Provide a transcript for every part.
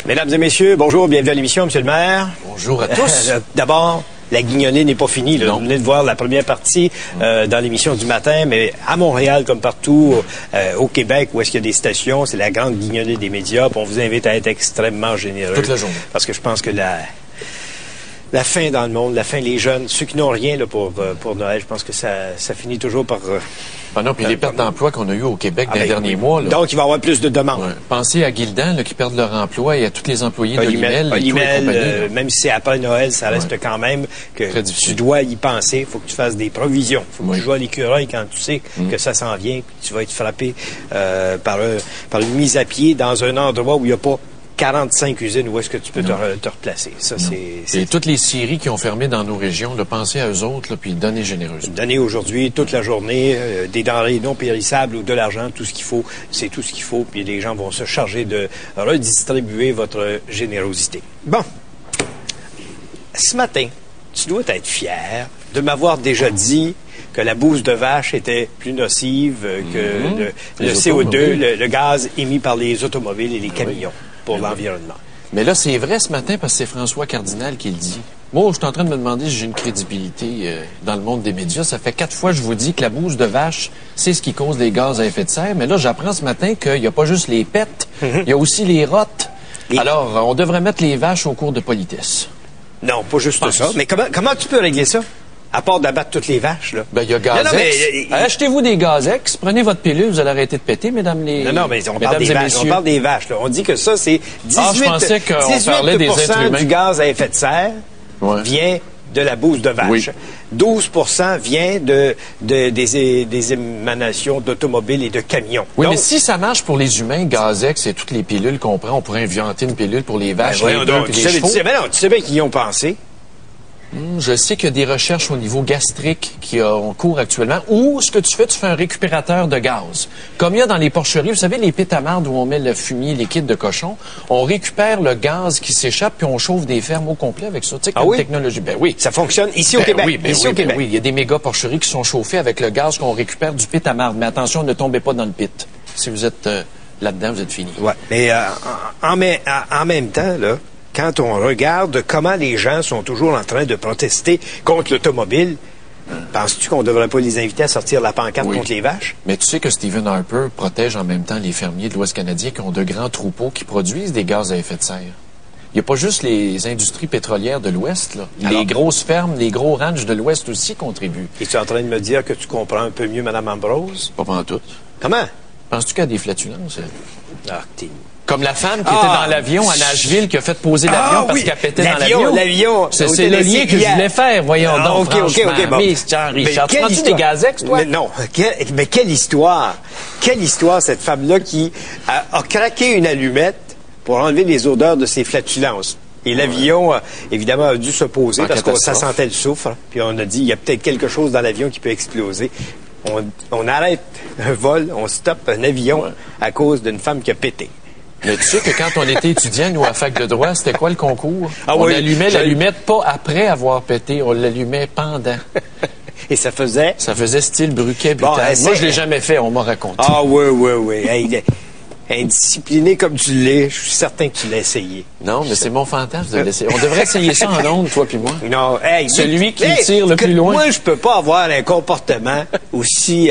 Mesdames et messieurs, bonjour, bienvenue à l'émission, Monsieur le maire. Bonjour à tous. D'abord, la guignonnée n'est pas finie. Là. Vous venez de voir la première partie dans l'émission du matin, mais à Montréal, comme partout au Québec, où est-ce qu'il y a des stations, c'est la grande guignonnée des médias. Puis on vous invite à être extrêmement généreux. Toute la journée. Parce que je pense que la faim dans le monde, la faim, les jeunes, ceux qui n'ont rien là, pour Noël, je pense que ça finit toujours par... Ah non, puis les pertes d'emploi qu'on a eues au Québec dans les derniers mois. Là. Donc, il va y avoir plus de demandes. Ouais. Pensez à Gildan, là, qui perdent leur emploi, et à tous les employés d'Olimel. Même si c'est après Noël, ça reste quand même que tu dois y penser. Il faut que tu fasses des provisions. Il faut que tu joues à l'écureuil quand tu sais que ça s'en vient. Puis tu vas être frappé par une mise à pied dans un endroit où il n'y a pas 45 usines où est-ce que tu peux te replacer. Ça, Et toutes les scieries qui ont fermé dans nos régions, là, pensez à eux autres, là, puis donnez généreusement. Donnez aujourd'hui, toute la journée, des denrées non périssables ou de l'argent, tout ce qu'il faut, c'est tout ce qu'il faut, puis les gens vont se charger de redistribuer votre générosité. Bon. Ce matin, tu dois être fier de m'avoir déjà dit que la bouse de vache était plus nocive que le CO2, le gaz émis par les automobiles et les camions. Pour l'environnement. Mais là, c'est vrai ce matin parce que c'est François Cardinal qui le dit. Moi, je suis en train de me demander si j'ai une crédibilité dans le monde des médias. Ça fait 4 fois que je vous dis que la bouse de vache, c'est ce qui cause les gaz à effet de serre. Mais là, j'apprends ce matin qu'il n'y a pas juste les pets, il y a aussi les rottes. Alors, on devrait mettre les vaches au cours de politesse. Non, pas juste ça. Mais comment tu peux régler ça? À part d'abattre toutes les vaches, là. Ben, il y a Gazex. Achetez-vous des Gazex, prenez votre pilule, vous allez arrêter de péter, mesdames les... Non, mais on parle des vaches. On parle des vaches, là. On dit que ça, c'est 18%, je pensais qu'on parlait des êtres humains. Du gaz à effet de serre vient de la bouse de vache. Oui. 12% vient des émanations d'automobiles et de camions. Oui, donc, mais si ça marche pour les humains, Gazex et toutes les pilules qu'on prend, on pourrait inventer une pilule pour les vaches, les bœufs et les chevaux. Tu sais bien qu'ils y ont pensé. Je sais qu'il y a des recherches au niveau gastrique qui ont cours actuellement. Ou ce que tu fais un récupérateur de gaz. Comme il y a dans les porcheries, vous savez, les pits à marde où on met le fumier liquide de cochon, on récupère le gaz qui s'échappe puis on chauffe des fermes au complet avec ça. Tu sais, comme technologie. Ben oui. Ça fonctionne ici au Québec. Oui, ici au Québec. Oui, il y a des méga porcheries qui sont chauffées avec le gaz qu'on récupère du pit à marde. Mais attention, ne tombez pas dans le pit. Si vous êtes là-dedans, vous êtes fini. Ouais. Mais en même temps, là, quand on regarde comment les gens sont toujours en train de protester contre l'automobile, penses-tu qu'on ne devrait pas les inviter à sortir la pancarte contre les vaches? Mais tu sais que Stephen Harper protège en même temps les fermiers de l'Ouest canadien qui ont de grands troupeaux qui produisent des gaz à effet de serre. Il n'y a pas juste les industries pétrolières de l'Ouest, là. Alors, les grosses fermes, les gros ranchs de l'Ouest aussi contribuent. Et tu es en train de me dire que tu comprends un peu mieux Mme Ambrose? Pas en tout. Comment? Penses-tu qu'il y a des flatulences? Ah, t'es... Comme la femme qui était dans l'avion à Nashville, qui a fait poser l'avion parce qu'elle pétait dans l'avion. C'est le lien que je voulais faire, voyons donc, franchement. Bon. Mais Richard, tu prends-tu des Gazex, toi? Mais non. Mais quelle histoire! Quelle histoire, cette femme-là qui a craqué une allumette pour enlever les odeurs de ses flatulences. Et l'avion, évidemment, a dû se poser parce que ça sentait le soufre. Puis on a dit, il y a peut-être quelque chose dans l'avion qui peut exploser. On arrête un vol, on stoppe un avion à cause d'une femme qui a pété. Mais tu sais que quand on était étudiant, nous, à Fac de droit, c'était quoi le concours? On allumait l'allumette pas après avoir pété, on l'allumait pendant. Et ça faisait? Ça faisait style Bruquet, Butal. Moi, je l'ai jamais fait, on m'a raconté. Ah oui. Hey, indiscipliné comme tu l'es, je suis certain que tu l'as essayé. Non, mais c'est mon fantasme de l'essayer. On devrait essayer ça en ondes, toi puis moi. Non, celui qui tire le plus loin. Moi, je peux pas avoir un comportement aussi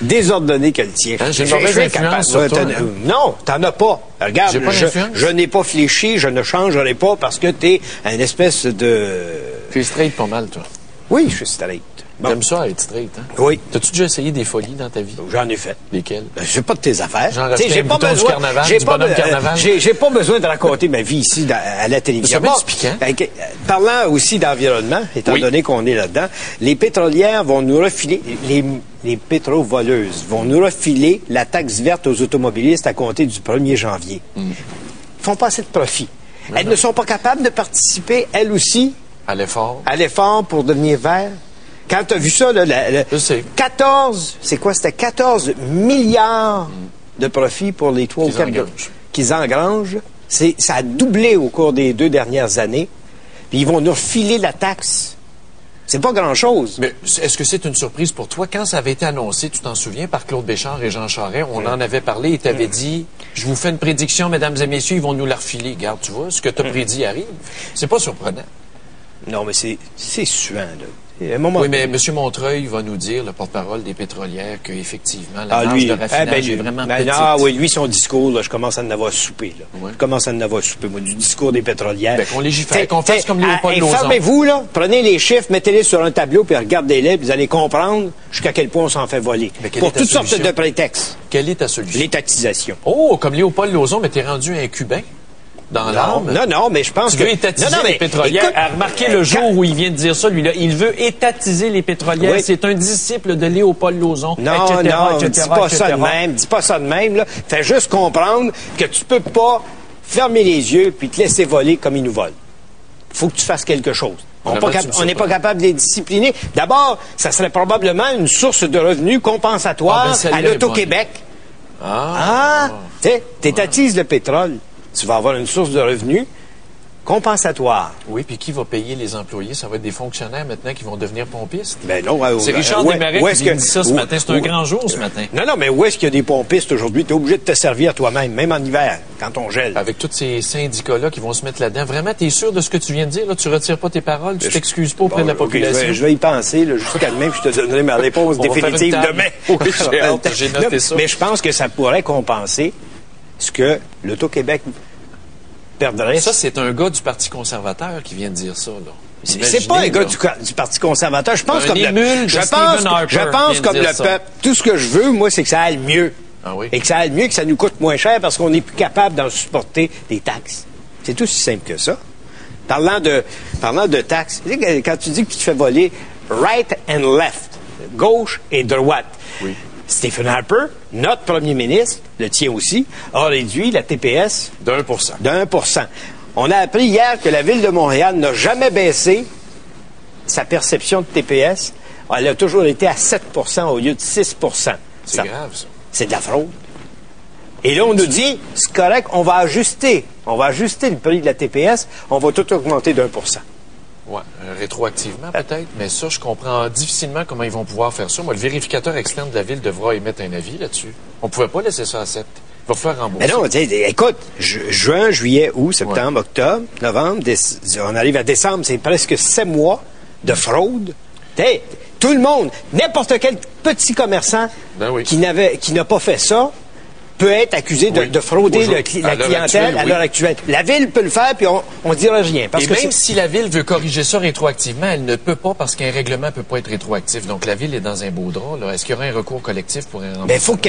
désordonné que le tien. Hein, j'ai une mauvaise influence sur toi. Non, t'en as pas. Regarde, je n'ai pas fléchi, je ne changerai pas parce que t'es un espèce de... Tu es straight pas mal, toi. Oui, je suis straight. Bon. T'aimes ça être straight, hein? Oui. T'as-tu déjà essayé des folies dans ta vie? J'en ai fait. Lesquelles? C'est pas de tes affaires. J'en reste un bouton du carnaval, du bonhomme carnaval. J'ai pas besoin de raconter ma vie ici à la télévision. C'est bien piquant. Parlant aussi d'environnement, étant donné qu'on est là-dedans, les pétrolières vont nous refiler, les pétrovoleuses vont nous refiler la taxe verte aux automobilistes à compter du 1er janvier. Ils font pas assez de profit. Elles ne sont pas capables de participer, elles aussi, à l'effort pour devenir verts. Quand tu as vu ça, là, je sais. 14, c'est quoi? C'était 14 milliards de profits pour les 3 ou 4 qu'ils engrangent. Ça a doublé au cours des 2 dernières années. Puis ils vont nous refiler la taxe C'est pas grand-chose. Mais est-ce que c'est une surprise pour toi? Quand ça avait été annoncé, tu t'en souviens, par Claude Béchard et Jean Charest, on en avait parlé et t'avais dit, je vous fais une prédiction, mesdames et messieurs, ils vont nous la refiler. Regarde, tu vois, ce que tu as prédit arrive. C'est pas surprenant. Non, mais c'est suant, là. À un moment Oui, mais M. Montreuil va nous dire, le porte-parole des pétrolières, qu'effectivement, la marge lui, de raffinage est vraiment petite. oui, lui, son discours, là, je commence à en avoir soupé, là. Ouais. Je commence à en avoir soupé, moi, du discours des pétrolières. Ben, qu'on légifère, qu'on fasse comme Léopold Lauzon. Informez-vous, là, prenez les chiffres, mettez-les sur un tableau, puis regardez-les, puis vous allez comprendre jusqu'à quel point on s'en fait voler. Pour toutes sortes de prétextes. Quelle est ta solution? L'étatisation. Oh, comme Léopold Lauzon, mais t'es rendu un Cubain? Dans l'âme. Non, mais je pense tu veux étatiser les pétrolières. Écoute, remarquez le jour où il vient de dire ça, lui-là. Il veut étatiser les pétrolières. Oui. C'est un disciple de Léopold Lauzon. Non, dis pas ça de même. Dis pas ça de même, là. Fais juste comprendre que tu peux pas fermer les yeux puis te laisser voler comme ils nous volent. Faut que tu fasses quelque chose. On n'est pas capable de les discipliner. D'abord, ça serait probablement une source de revenus compensatoire à l'Auto-Québec. Tu sais, t'étatises le pétrole. Tu vas avoir une source de revenus compensatoire. Oui, puis qui va payer les employés? Ça va être des fonctionnaires maintenant qui vont devenir pompistes? Ben non. C'est Richard Desmarais qui dit ça ce matin. C'est un grand jour ce matin. Non, mais où est-ce qu'il y a des pompistes aujourd'hui? Tu es obligé de te servir toi-même, même en hiver, quand on gèle. Avec tous ces syndicats-là qui vont se mettre là-dedans. Vraiment, tu es sûr de ce que tu viens de dire? Là? Tu retires pas tes paroles? Tu t'excuses pas auprès de la population? Je vais y penser jusqu'à demain, puis je te donnerai ma réponse définitive demain. Oui, j'ai noté ça. Mais je pense que ça pourrait compenser ce que l'Auto-Québec perdrait. Ça, c'est un gars du Parti conservateur qui vient de dire ça, là. C'est pas un gars du Parti conservateur. Je pense comme le peuple. Tout ce que je veux, moi, c'est que ça aille mieux. Ah oui? Et que ça aille mieux, que ça nous coûte moins cher parce qu'on n'est plus capable d'en supporter des taxes. C'est tout si simple que ça. Parlant de taxes, quand tu dis que tu te fais voler right and left, gauche et droite. Oui. Stephen Harper, notre premier ministre, le tien aussi, a réduit la TPS d'1%. On a appris hier que la Ville de Montréal n'a jamais baissé sa perception de TPS. Elle a toujours été à 7% au lieu de 6%. C'est grave, ça. C'est de la fraude. Et là, on nous dit, c'est correct, on va ajuster le prix de la TPS, on va tout augmenter d'1%. Oui, rétroactivement peut-être, mais ça, je comprends difficilement comment ils vont pouvoir faire ça. Moi, le vérificateur externe de la Ville devra émettre un avis là-dessus. On ne pouvait pas laisser ça à 7. Il va falloir rembourser. Mais non, écoute, juin, juillet, août, septembre, octobre, novembre, on arrive à décembre, c'est presque 7 mois de fraude. Tout le monde, n'importe quel petit commerçant qui n'a pas fait ça, peut être accusé de frauder la clientèle à l'heure actuelle. La Ville peut le faire, puis on ne dira rien. Et même si la Ville veut corriger ça rétroactivement, elle ne peut pas parce qu'un règlement ne peut pas être rétroactif. Donc, la Ville est dans un beau drap. Est-ce qu'il y aura un recours collectif pour un remboursement? Mais faut que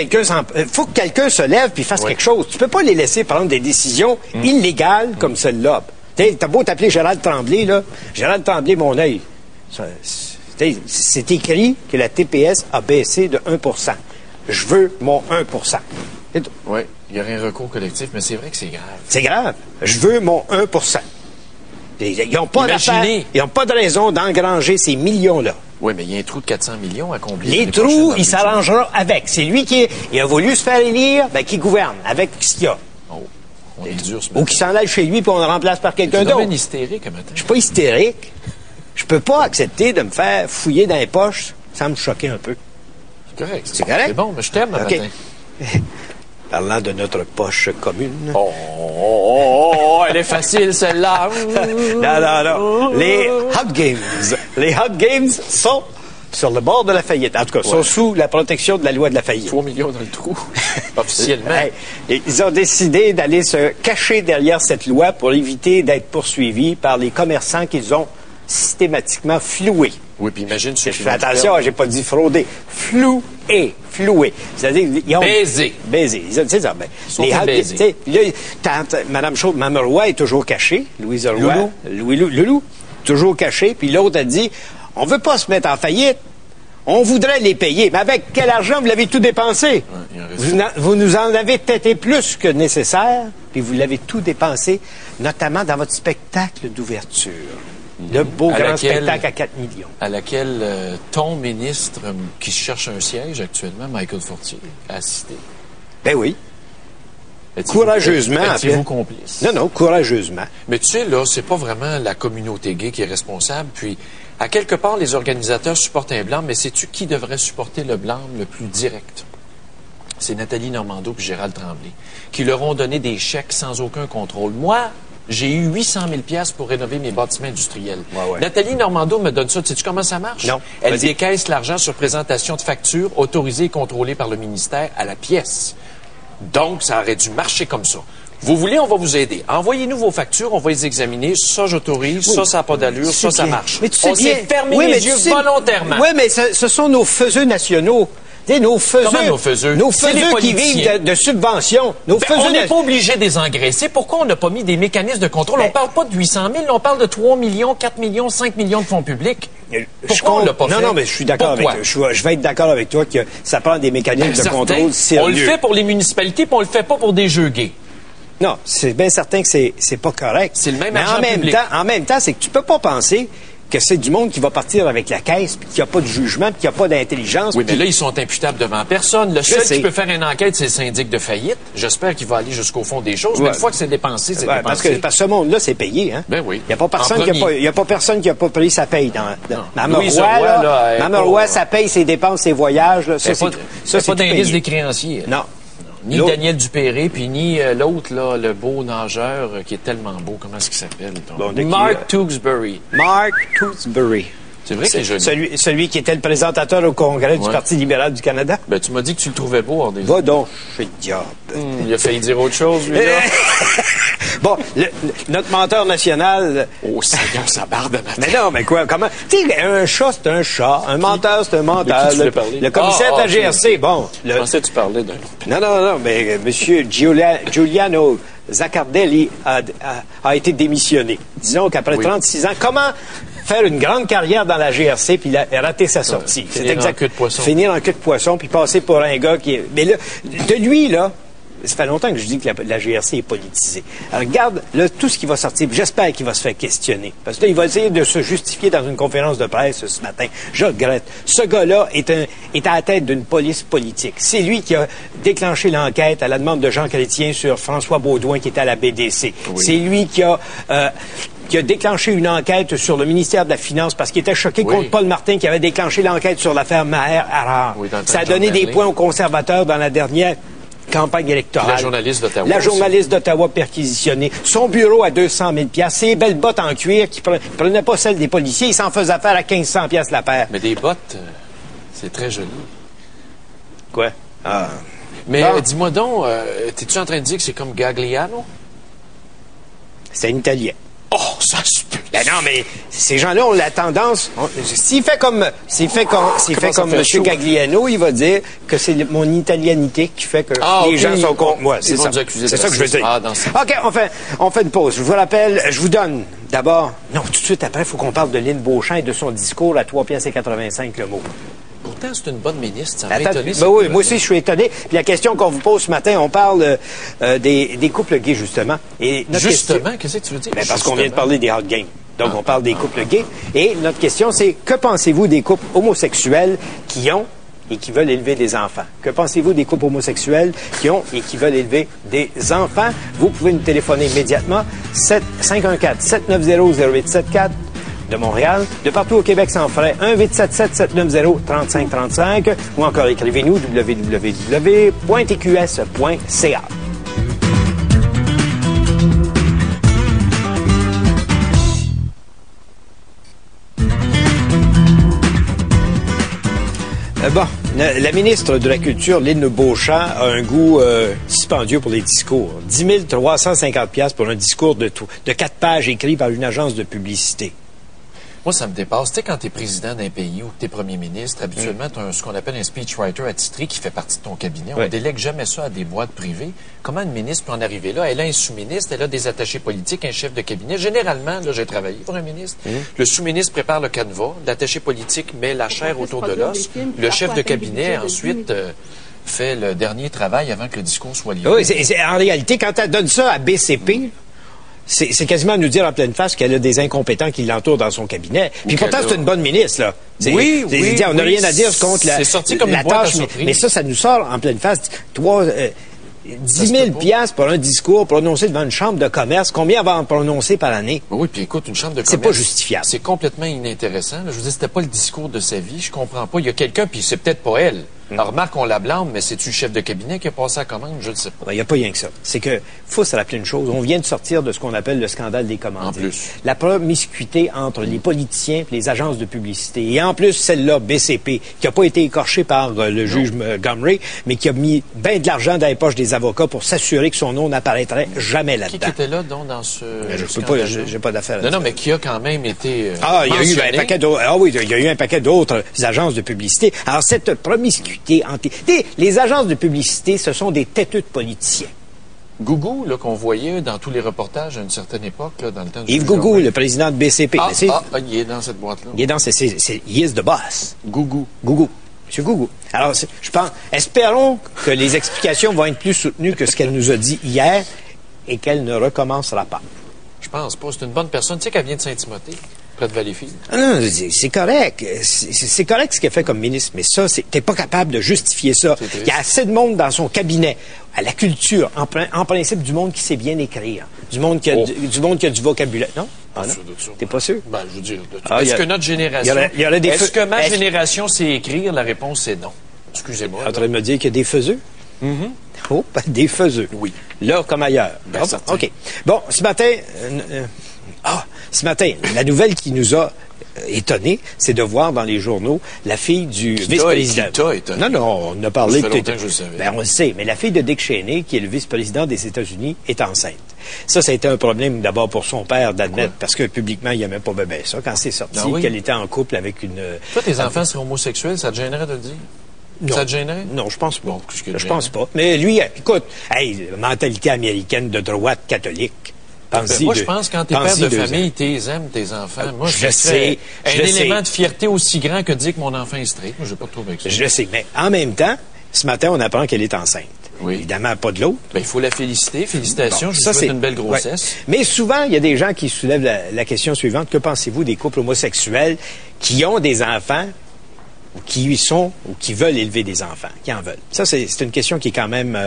quelqu'un se lève puis fasse quelque chose. Tu peux pas les laisser prendre des décisions illégales comme celle-là. T'as beau t'appeler Gérald Tremblay, là. Gérald Tremblay, mon œil. C'est écrit que la TPS a baissé de 1%. Je veux mon 1%. Oui, il y aurait un recours collectif, mais c'est vrai que c'est grave. C'est grave. Je veux mon 1%. Ils n'ont pas de raison d'engranger ces millions-là. Oui, mais il y a un trou de 400 millions à combler. Les trous, il s'arrangera avec. C'est lui il a voulu se faire élire, qui gouverne avec ce qu'il y a. Oh, on est dur ce matin. Ou qu'il s'en aille chez lui puis on le remplace par quelqu'un d'autre. Tu es hystérique ce matin. Je suis pas hystérique. Je peux pas accepter de me faire fouiller dans les poches sans me choquer un peu. C'est correct. C'est correct? C'est bon, mais je t'aime ce matin. Parlant de notre poche commune. Elle est facile, celle-là. Non. Les Hot Games. Les Hot Games sont sur le bord de la faillite. En tout cas, sont sous la protection de la loi de la faillite. 3 millions dans le trou, officiellement. Ils ont décidé d'aller se cacher derrière cette loi pour éviter d'être poursuivis par les commerçants qu'ils ont systématiquement floués. Oui, puis imagine ceux qui attention, j'ai pas dit frauder. Floué. C'est-à-dire, ils ont... Baisé. C'est ça. Mme Chaude, Mme Roy est toujours cachée. Louise Roy. Loulou. Toujours cachée. Puis l'autre a dit, on veut pas se mettre en faillite. On voudrait les payer. Mais avec quel argent vous l'avez tout dépensé? Vous nous en avez têté plus que nécessaire. Puis vous l'avez tout dépensé, notamment dans votre spectacle d'ouverture. Le beau grand spectacle à 4 millions. À laquelle ton ministre qui cherche un siège actuellement, Michael Fortier, a assisté. Ben oui. Courageusement. Étiez-vous complice? Non, courageusement. Mais tu sais, là, c'est pas vraiment la communauté gay qui est responsable. Puis, À quelque part, les organisateurs supportent un blâme, mais sais-tu qui devrait supporter le blâme le plus direct? C'est Nathalie Normando et Gérald Tremblay, qui leur ont donné des chèques sans aucun contrôle. Moi, j'ai eu 800 000 $ pour rénover mes bâtiments industriels. Ouais. Nathalie Normando me donne ça. Sais-tu comment ça marche? Non. Elle décaisse l'argent sur présentation de factures autorisée et contrôlée par le ministère à la pièce. Donc, ça aurait dû marcher comme ça. Vous voulez, on va vous aider. Envoyez-nous vos factures, on va les examiner. Ça, j'autorise. Oui. Ça n'a pas d'allure. Ça marche. Mais tu sais on s'est fermé les yeux volontairement. Oui, mais ce sont nos faiseux nationaux. Nos faiseux? Nos faiseux qui vivent de subventions. On n'est pas obligé de les engraisser. Pourquoi on n'a pas mis des mécanismes de contrôle? On ne parle pas de 800 000, on parle de 3 millions, 4 millions, 5 millions de fonds publics. Pourquoi on l'a pas fait? Non, mais je suis d'accord avec toi. Je vais être d'accord avec toi que ça prend des mécanismes de contrôle sérieux. On le fait pour les municipalités, puis on le fait pas pour des jeux gays. Non, c'est bien certain que c'est pas correct. C'est le même argent public. En même temps, c'est que tu peux pas penser que c'est du monde qui va partir avec la caisse, puis qu'il n'y a pas de jugement, puis qu'il n'y a pas d'intelligence. Oui, mais là, ils sont imputables devant personne. Le seul qui peut faire une enquête, c'est le syndic de faillite. J'espère qu'il va aller jusqu'au fond des choses. Mais une fois que c'est dépensé, c'est dépensé. Parce que ce monde-là, c'est payé. Hein? Ben oui. Il n'y a pas personne qui n'a pas pris sa paye. Mme Roy, sa paye, ses dépenses, ses voyages. Là, c'est pas d'indice des créanciers. Non. Ni Daniel Dupéré, puis ni l'autre, là, le beau nageur qui est tellement beau. Comment est-ce qu'il s'appelle? Mark Tewksbury. Mark Tewksbury. C'est vrai qu'il est joli. Celui qui était le présentateur au Congrès du Parti libéral du Canada. Ben, tu m'as dit que tu le trouvais beau, hors des... Va donc, je suis diable. Il a failli dire autre chose, lui, là. Bon, notre menteur national... Oh, Seigneur, ça barre de matin. Mais non, mais quoi, comment... Tu sais, un chat, c'est un chat. Un menteur, c'est un menteur. Le commissaire de la GRC, bon... Je pensais que tu parlais d'un autre. Non, mais M. Giuliano Zaccardelli a été démissionné. Disons qu'après 36 ans, comment faire une grande carrière dans la GRC puis rater sa sortie? Finir en queue de poisson. Finir en queue de poisson puis passer pour un gars qui est... Mais là, de lui, là... Ça fait longtemps que je dis que la GRC est politisée. Alors, regarde, là, tout ce qui va sortir, j'espère qu'il va se faire questionner. Parce que là, il va essayer de se justifier dans une conférence de presse ce matin. Je regrette. Ce gars-là est à la tête d'une police politique. C'est lui qui a déclenché l'enquête à la demande de Jean Chrétien sur François Baudouin qui était à la BDC. Oui. C'est lui qui a déclenché une enquête sur le ministère de la Finance parce qu'il était choqué contre Paul Martin qui avait déclenché l'enquête sur l'affaire Maher-Harrar. Oui, ça a donné des points aux conservateurs dans la dernière campagne électorale. La journaliste d'Ottawa. La journaliste d'Ottawa perquisitionnée. Son bureau à 200 000 $. Ses belles bottes en cuir qui prenaient pas celles des policiers. Il s'en faisait faire à 1500 $ la paire. Mais des bottes, c'est très joli. Quoi? Ah. Mais dis-moi donc, t'es-tu en train de dire que c'est comme Gagliano? C'est un Italien. Oh, ça se peut. Ben non, mais ces gens-là ont la tendance... S'il fait comme M. Gagliano, il va dire que c'est mon italianité qui fait que les gens sont contre moi. C'est ça. C'est ça que je veux dire. OK, on fait une pause. Je vous rappelle, je vous donne d'abord... Non, tout de suite après, il faut qu'on parle de Lynn Beauchamp et de son discours à 3,85 $ le mot. Pourtant, c'est une bonne ministre. Ça m'a étonné. Ben oui, moi aussi, je suis étonné. Puis la question qu'on vous pose ce matin, on parle des couples gays, justement. Et justement, qu'est-ce que tu veux dire? Ben parce qu'on vient de parler des hot games. Donc, on parle des couples gays. Et notre question, c'est que pensez-vous des couples homosexuels qui ont et qui veulent élever des enfants? Que pensez-vous des couples homosexuels qui ont et qui veulent élever des enfants? Vous pouvez nous téléphoner immédiatement. 514-790-0874. De Montréal, de partout au Québec sans frais, 1-877-790-3535 ou encore écrivez-nous www.tqs.ca. Bon, la ministre de la Culture, Lynn Beauchamp, a un goût dispendieux pour les discours. 10 350 $ pour un discours de 4 pages écrit par une agence de publicité. Moi, ça me dépasse. Tu sais, quand tu es président d'un pays ou que tu es premier ministre, habituellement, tu as ce qu'on appelle un speechwriter attitré qui fait partie de ton cabinet. On délègue jamais ça à des boîtes privées. Comment une ministre peut en arriver là? Elle a un sous-ministre, elle a des attachés politiques, un chef de cabinet. Généralement, là, j'ai travaillé pour un ministre. Le sous-ministre prépare le canevas, l'attaché politique met la chair autour de l'os. Le chef de cabinet, ensuite... fait le dernier travail avant que le discours soit livré. Oui, en réalité, quand elle donne ça à BCP... C'est quasiment nous dire en pleine face qu'elle a des incompétents qui l'entourent dans son cabinet. Puis pourtant, c'est une bonne ministre, là. Oui. On n'a rien à dire contre la C'est sorti comme une tâche, mais ça nous sort en pleine face. 10 000 piastres pour un discours prononcé devant une chambre de commerce. Combien va en prononcer par année? Oui, puis écoute, une chambre de commerce... C'est pas justifiable. C'est complètement inintéressant. Là. Je veux dire, c'était pas le discours de sa vie. Je comprends pas. Il y a quelqu'un, puis c'est peut-être pas elle. Alors, remarque, on la blâme, mais c'est-tu le chef de cabinet qui a passé la commande? Je ne sais pas. Il n'y a pas rien que ça. C'est que faut se rappeler une chose. On vient de sortir de ce qu'on appelle le scandale des commandes. En plus. La promiscuité entre les politiciens et les agences de publicité. Et en plus, celle-là, BCP, qui n'a pas été écorchée par le juge Montgomery, mais qui a mis bien de l'argent dans les poches des avocats pour s'assurer que son nom n'apparaîtrait jamais là-dedans. Qui était là, donc, dans ce Je peux pas, j'ai pas d'affaires Non, mais qui a quand même été il y a eu un paquet d'autres. Ah oui, il y a eu un paquet d'autres agences de publicité. Alors, cette promiscuité entre... Les agences de publicité, ce sont des têteux de politiciens. Gougou, là, qu'on voyait dans tous les reportages à une certaine époque, là, dans le temps de Yves Gougou, le président de BCP. Il est dans cette boîte-là. Il est dans... il is the boss. Gougou. Gougou. Monsieur Gougou. Alors, je pense... Espérons que les explications vont être plus soutenues que ce qu'elle nous a dit hier et qu'elle ne recommencera pas. Je pense pas. C'est une bonne personne. Tu sais qu'elle vient de Saint-Timothée, près de Valleyfield. Ah non, c'est correct. C'est correct ce qu'elle fait comme ministre, mais ça, t'es pas capable de justifier ça. Il y a assez de monde dans son cabinet, à la culture, en principe, du monde qui sait bien écrire, du monde qui a du vocabulaire. Non? Ah non? T'es pas sûr? Ben, je veux dire, est-ce que notre génération... Est-ce que ma génération sait écrire? La réponse, c'est non. Excusez-moi. En train de me dire qu'il y a des faiseux? Oh, des faiseux. Oui. Là comme ailleurs. Ben, OK. Bon, ce matin, la nouvelle qui nous a étonnés, c'est de voir dans les journaux la fille du vice-président. Qui t'a étonné? Non, on a parlé... Ça fait longtemps que je le savais. Ben, on le sait, mais la fille de Dick Cheney, qui est le vice-président des États-Unis, est enceinte. Ça a été un problème d'abord pour son père d'admettre, parce que publiquement, il n'aimait pas bébé ça, quand c'est sorti, qu'elle était en couple avec une... Toi, tes enfants seraient homosexuels, ça te gênerait de le dire? Non. Ça te gênerait? Non, je pense pas. Bon, je pense pas. Mais lui, écoute, mentalité américaine de droite catholique. Moi, je pense que quand t'es père de famille, t'es aimes tes enfants. Moi, je sais. Un élément de fierté aussi grand que de dire que mon enfant est straight. Moi, je n'ai pas de trouble avec ça. Je le sais. Mais en même temps, ce matin, on apprend qu'elle est enceinte. Oui. Évidemment, pas de l'autre. Ben, il faut la féliciter. Félicitations. Je lui souhaite une belle grossesse. Ouais. Mais souvent, il y a des gens qui soulèvent la question suivante. Que pensez-vous des couples homosexuels qui ont des enfants ou qui sont ou qui veulent élever des enfants, qui en veulent? Ça, c'est une question qui est quand même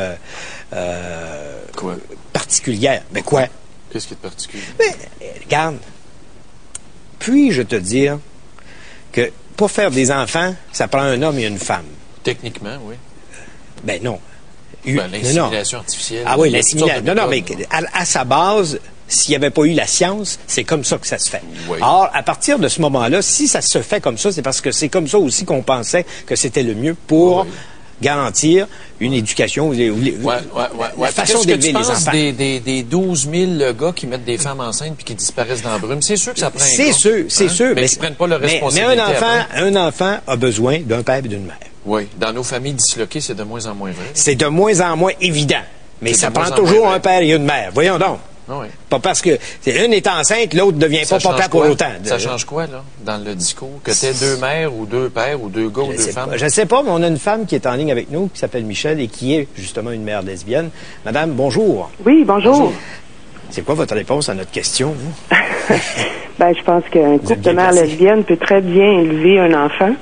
particulière. Mais quoi? Qu'est-ce qui est de particulier? Mais, regarde, puis-je te dire que pour faire des enfants, ça prend un homme et une femme? Techniquement, oui. Ben non. L'insémination artificielle. Ah oui, l'insémination. Non, mais à sa base, s'il n'y avait pas eu la science, c'est comme ça que ça se fait. Oui. Or, à partir de ce moment-là, si ça se fait comme ça, c'est parce que c'est comme ça aussi qu'on pensait que c'était le mieux pour garantir une éducation la façon d'élever les enfants. Qu'est-ce que tu penses des 12 000 gars qui mettent des femmes enceintes puis qui disparaissent dans la brume? C'est sûr que ça prend C'est sûr. Mais ils ne prennent pas leur responsabilité. Mais un enfant a besoin d'un père et d'une mère. Oui. Dans nos familles disloquées, c'est de moins en moins vrai. C'est de moins en moins évident. Mais ça prend toujours un père et une mère. Voyons donc. Oui. Pas parce que une est enceinte, l'autre ne devient pas papa pour autant. Ça change quoi, là, dans le discours? Que t'aies deux mères ou deux pères ou deux gars ou deux femmes? Je ne sais pas, mais on a une femme qui est en ligne avec nous, qui s'appelle Michel et qui est justement une mère lesbienne. Madame, bonjour. Oui, bonjour. C'est quoi votre réponse à notre question, vous? Ben, je pense qu'un couple de mères lesbiennes peut très bien élever un enfant.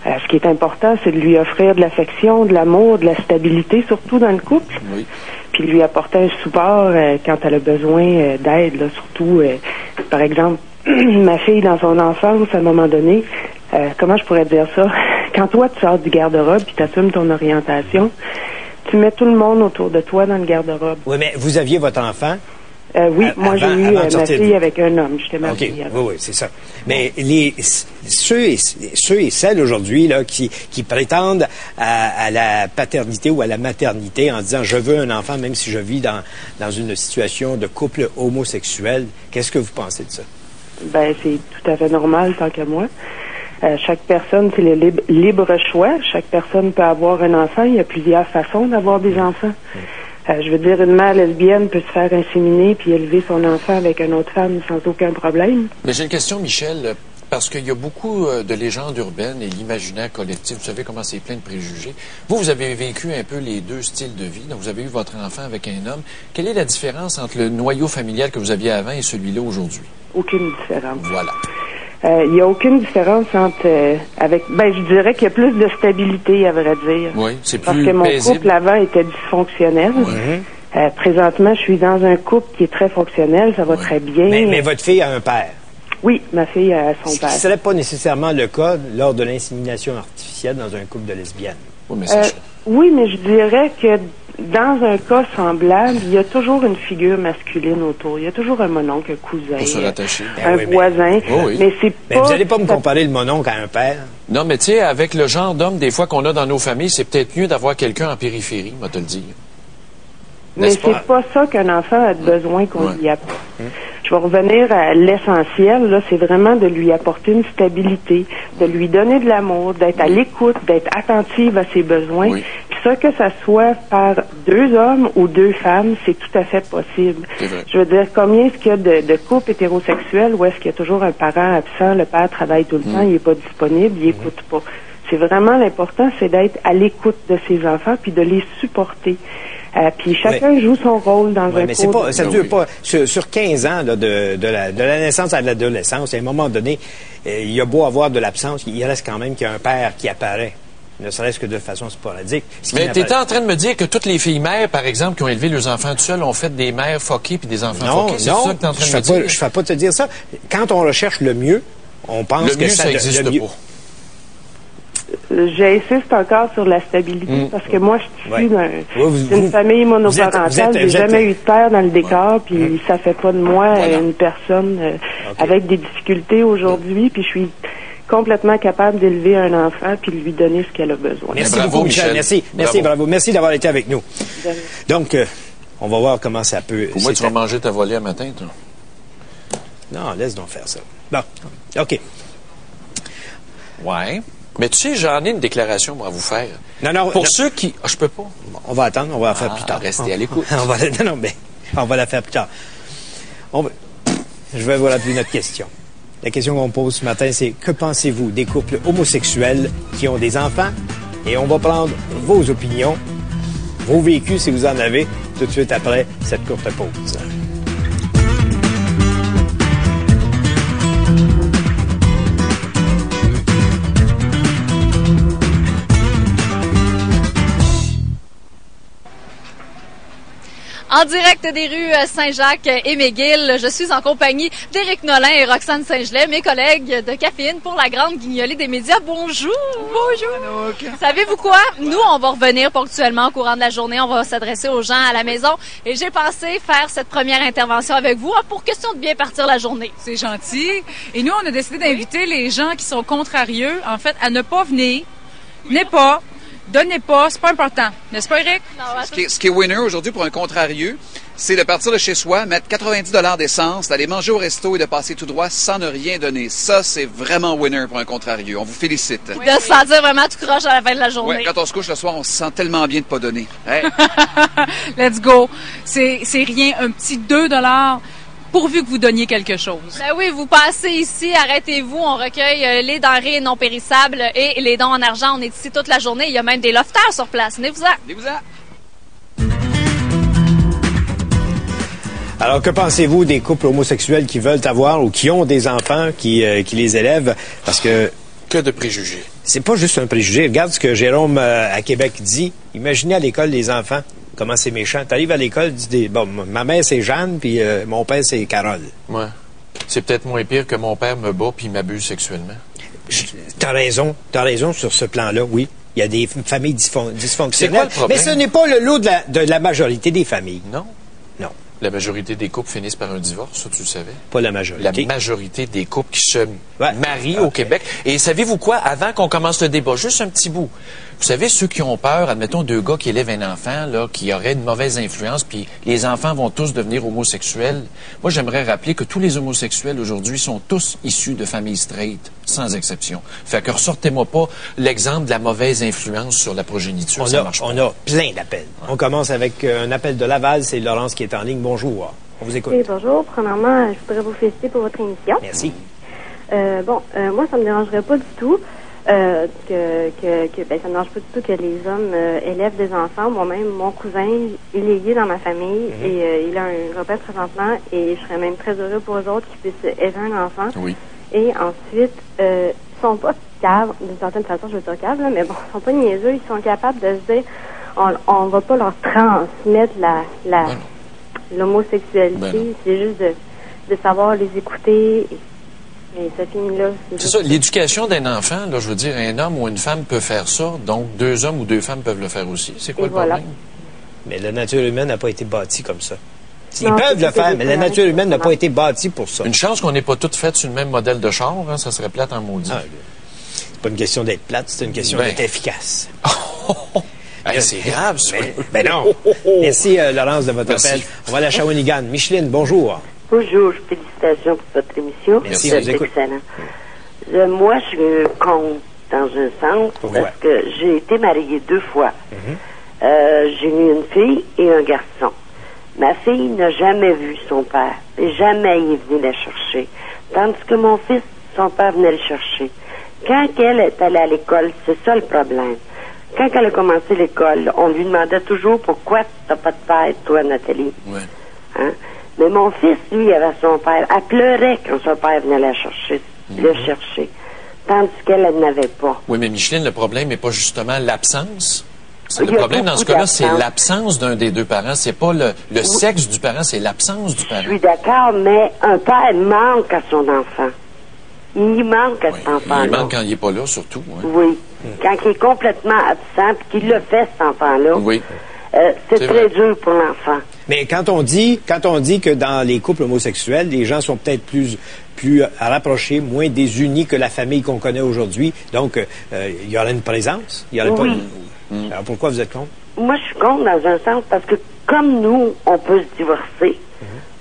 Ce qui est important, c'est de lui offrir de l'affection, de l'amour, de la stabilité, surtout dans le couple. Oui. Puis lui apporter un support quand elle a besoin d'aide, là, surtout, par exemple, ma fille dans son enfance, à un moment donné, comment je pourrais dire ça? Quand toi, tu sors du garde-robe puis tu assumes ton orientation, tu mets tout le monde autour de toi dans le garde-robe. Oui, mais vous aviez votre enfant? Oui, moi j'ai eu ma fille avec un homme. J'étais mariée. Okay. Oui, c'est ça. Mais ceux et celles aujourd'hui là qui prétendent à la paternité ou à la maternité en disant je veux un enfant même si je vis dans une situation de couple homosexuel, qu'est-ce que vous pensez de ça? Ben c'est tout à fait normal tant qu'à moi. Chaque personne, c'est le libre choix. Chaque personne peut avoir un enfant. Il y a plusieurs façons d'avoir des enfants. Je veux dire, une mère lesbienne peut se faire inséminer puis élever son enfant avec une autre femme sans aucun problème. Mais j'ai une question, Michel, parce qu'il y a beaucoup de légendes urbaines et l'imaginaire collectif. Vous savez comment c'est plein de préjugés. Vous avez vécu un peu les deux styles de vie. Donc, vous avez eu votre enfant avec un homme. Quelle est la différence entre le noyau familial que vous aviez avant et celui-là aujourd'hui? Aucune différence. Voilà. Il n'y a aucune différence entre je dirais qu'il y a plus de stabilité, à vrai dire. Oui, c'est plus Parce que mon paisible. couple avant était dysfonctionnel. Présentement, je suis dans un couple qui est très fonctionnel, ça va très bien. Mais votre fille a un père. Oui, ma fille a son Ce qui père. ne serait pas nécessairement le cas lors de l'insémination artificielle dans un couple de lesbiennes. Oui, mais ça, Oui, mais je dirais que dans un cas semblable, il y a toujours une figure masculine autour. Il y a toujours un mononcle, un cousin, pour se rattacher. un voisin. Oh oui. Mais c'est Mais pas... vous n'allez pas me comparer le mononcle à un père. Non, mais tu sais, avec le genre d'homme, des fois, qu'on a dans nos familles, c'est peut-être mieux d'avoir quelqu'un en périphérie, moi te le dire. Mais N'est-ce c'est pas ça qu'un enfant a besoin qu'on Ouais. lui apporte. Je vais revenir à l'essentiel, là, c'est vraiment de lui apporter une stabilité, de lui donner de l'amour, d'être à l'écoute, d'être attentive à ses besoins. Oui. Puis ça, que ça soit par 2 hommes ou 2 femmes, c'est tout à fait possible. C'est vrai. Je veux dire, combien est-ce qu'il y a de couples hétérosexuels où est-ce qu'il y a toujours un parent absent, le père travaille tout le temps, il est pas disponible, il écoute pas. C'est vraiment l'important, c'est d'être à l'écoute de ses enfants puis de les supporter. Puis chacun joue son rôle dans Oui, un mais c'est couple. pas, ça ne dure pas. Sur 15 ans, là, de la naissance à l'adolescence, à un moment donné, il y a beau avoir de l'absence, il reste quand même qu'il y a un père qui apparaît, ne serait-ce que de façon sporadique. Mais tu étais en train de me dire que toutes les filles mères, par exemple, qui ont élevé leurs enfants tout seuls, ont fait des mères foquées puis des enfants Non, foqués. C'est non, ça que tu es en train de me je dire? ne fais pas te dire ça. Quand on recherche le mieux, on pense Le que mieux, ça n'existe le mieux- pas. J'insiste encore sur la stabilité parce que moi, je suis d'une famille monoparentale. vous êtes- J'ai jamais eu de père dans le décor, puis ça fait pas de moi Voilà. une personne avec des difficultés aujourd'hui. Puis je suis complètement capable d'élever un enfant puis de lui donner ce qu'elle a besoin. Merci Bravo, beaucoup, Michel. Michel. Merci, bravo. Merci d'avoir été avec nous. De rien. Donc, on va voir comment ça peut... Pour moi, tu vas manger ta volée à matin, toi. Non, laisse donc faire ça. Bon, OK. Ouais. Mais tu sais, j'en ai une déclaration à vous faire. Non, Pour non. ceux qui... Ah, je peux pas. On va attendre, on va la faire plus tard. Restez à l'écoute. On va la faire plus tard. Je vais vous rappeler notre question. La question qu'on pose ce matin, c'est que pensez-vous des couples homosexuels qui ont des enfants? Et on va prendre vos opinions, vos vécus si vous en avez, tout de suite après cette courte pause. En direct des rues Saint-Jacques et McGill, je suis en compagnie d'Éric Nolin et Roxane Saint-Gelais, mes collègues de Caféine pour la grande guignolée des médias. Bonjour! Bonjour! Savez-vous quoi? Nous, on va revenir ponctuellement au courant de la journée. On va s'adresser aux gens à la maison. Et j'ai pensé faire cette première intervention avec vous pour question de bien partir la journée. C'est gentil. Et nous, on a décidé d'inviter les gens qui sont contrarieux, en fait, à ne pas venir. Venez pas. Donnez pas. C'est pas important. N'est-ce pas, Eric? Non, Ce qui est winner aujourd'hui pour un contrarieux, c'est de partir de chez soi, mettre 90 $ d'essence, d'aller manger au resto et de passer tout droit sans ne rien donner. Ça, c'est vraiment winner pour un contrarieux. On vous félicite. de se sentir vraiment tout croche à la fin de la journée. Ouais, quand on se couche le soir, on se sent tellement bien de pas donner. Hey. Let's go. C'est rien. Un petit 2 $ pourvu que vous donniez quelque chose. Ben oui, vous passez ici, arrêtez-vous, on recueille les denrées non périssables et les dons en argent. On est ici toute la journée. Il y a même des lofters sur place. Venez-vous-en. Venez-vous-en. Alors, que pensez-vous des couples homosexuels qui veulent avoir ou qui ont des enfants qui les élèvent? Parce que Que de préjugés. c'est pas juste un préjugé. Regarde ce que Jérôme à Québec dit. Imaginez à l'école les enfants. Comment c'est méchant. T'arrives à l'école, tu dis, bon, ma mère c'est Jeanne, puis mon père c'est Carole. Ouais. C'est peut-être moins pire que mon père me bat puis m'abuse sexuellement. T'as raison sur ce plan-là, oui. Il y a des familles dysfonctionnelles. C'est quoi le problème? Mais ce n'est pas le lot de la majorité des familles. Non. Non, La majorité des couples finissent par un divorce, ça tu le savais. pas la La majorité. majorité des couples qui se Ouais. marient au Québec. Et savez-vous quoi? Avant qu'on commence le débat, juste un petit bout. Vous savez, ceux qui ont peur, admettons 2 gars qui élèvent un enfant, là, qui aurait une mauvaise influence, puis les enfants vont tous devenir homosexuels. Moi, j'aimerais rappeler que tous les homosexuels aujourd'hui sont tous issus de familles straight, sans exception. Fait que ressortez-moi pas l'exemple de la mauvaise influence sur la progéniture. Ça marche pas. On a plein d'appels. On commence avec un appel de Laval. C'est Laurence qui est en ligne. Bonjour. On vous écoute. Oui, bonjour. Premièrement, je voudrais vous féliciter pour votre émission. Merci. Moi, ça me dérangerait pas du tout ça me dérange pas du tout que les hommes élèvent des enfants. Moi-même, mon cousin, il est lié dans ma famille et il a un repère présentement et je serais même très heureux pour eux autres qu'ils puissent élever un enfant. Oui. Et ensuite, ils sont pas caves, d'une certaine façon, je veux dire caves, là, mais bon, ils sont pas niaiseux, ils sont capables de se dire, on va pas leur transmettre l'homosexualité, c'est juste de savoir les écouter. Et ça finit là. C'est ça, l'éducation d'un enfant, là, je veux dire, un homme ou une femme peut faire ça, donc 2 hommes ou 2 femmes peuvent le faire aussi. C'est quoi le problème? Mais la nature humaine n'a pas été bâtie comme ça. Ils peuvent le faire, mais la nature humaine n'a pas été bâtie pour ça. Une chance qu'on n'ait pas toutes faites sur le même modèle de char, hein, ça serait plate en maudit. C'est pas une question d'être plate, c'est une question d'être efficace. Hey, c'est grave, ça. Mais non. Merci, Laurence, de votre appel. On va à la Shawinigan. Micheline, bonjour. Bonjour, félicitations pour votre émission. Merci, c'est excellent. Moi, je suis contre dans un sens parce que j'ai été mariée 2 fois. J'ai eu une fille et un garçon. Ma fille n'a jamais vu son père et jamais il est venu la chercher. Tandis que mon fils, son père venait le chercher. Quand elle est allée à l'école, c'est ça le problème. Quand elle a commencé l'école, on lui demandait toujours pourquoi t'as pas de père, toi, Nathalie. Ouais. Hein? Mais mon fils, lui, avait son père. Elle pleurait quand son père venait la chercher, le chercher. Tandis qu'elle n'avait pas. Oui, mais Micheline, le problème n'est pas justement l'absence. Le problème dans ce cas-là, c'est l'absence d'un des 2 parents. C'est pas le sexe du parent, c'est l'absence du parent. Je suis d'accord, mais un père manque à son enfant. Il manque à cet enfant-là. Il manque quand il n'est pas là, surtout. Hein. Oui. Quand il est complètement absent, puis qu'il le fait, cet enfant-là. Oui. C'est très dur pour l'enfant. Mais quand on dit que dans les couples homosexuels, les gens sont peut-être plus rapprochés, moins désunis que la famille qu'on connaît aujourd'hui, donc il y aurait une présence. Il y aurait pas. Alors pourquoi vous êtes contre? Moi, je suis contre dans un sens parce que comme nous, on peut se divorcer.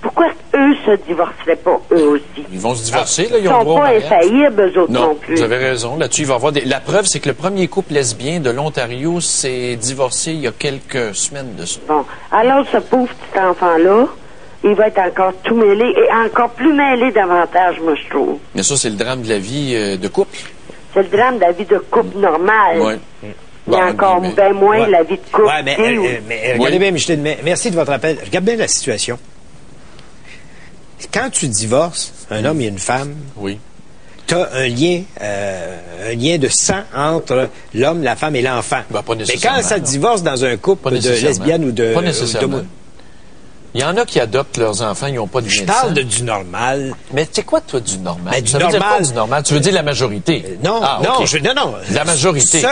Pourquoi eux se divorceraient pas, eux aussi? Ils vont se divorcer, là, ils Ils ont le sont droit au pas mariage. infaillibles, eux autres non plus. Vous avez raison. Là-dessus, il va y avoir La preuve, c'est que le premier couple lesbien de l'Ontario s'est divorcé il y a quelques semaines de ça. Bon. Alors, ce pauvre petit enfant-là, il va être encore tout mêlé et encore plus mêlé davantage, moi, je trouve. Mais ça, c'est le drame de la vie de couple. C'est le drame de la vie de couple normale. Oui. Il y a encore bien moins la vie de couple. Oui, mais regardez bien, Micheline, merci de votre appel. Regarde bien la situation. Quand tu divorces, un homme et une femme, tu as un lien de sang entre l'homme, la femme et l'enfant. Ben, pas mais nécessairement, quand ça divorce dans un couple de lesbiennes ou de... Pas nécessairement. Il y en a qui adoptent leurs enfants, ils n'ont pas de lien de sang. Je parle du normal. Mais c'est quoi, toi, du normal? Ben, ça veut dire quoi, du normal? Tu veux dire la majorité? Non, non. La majorité.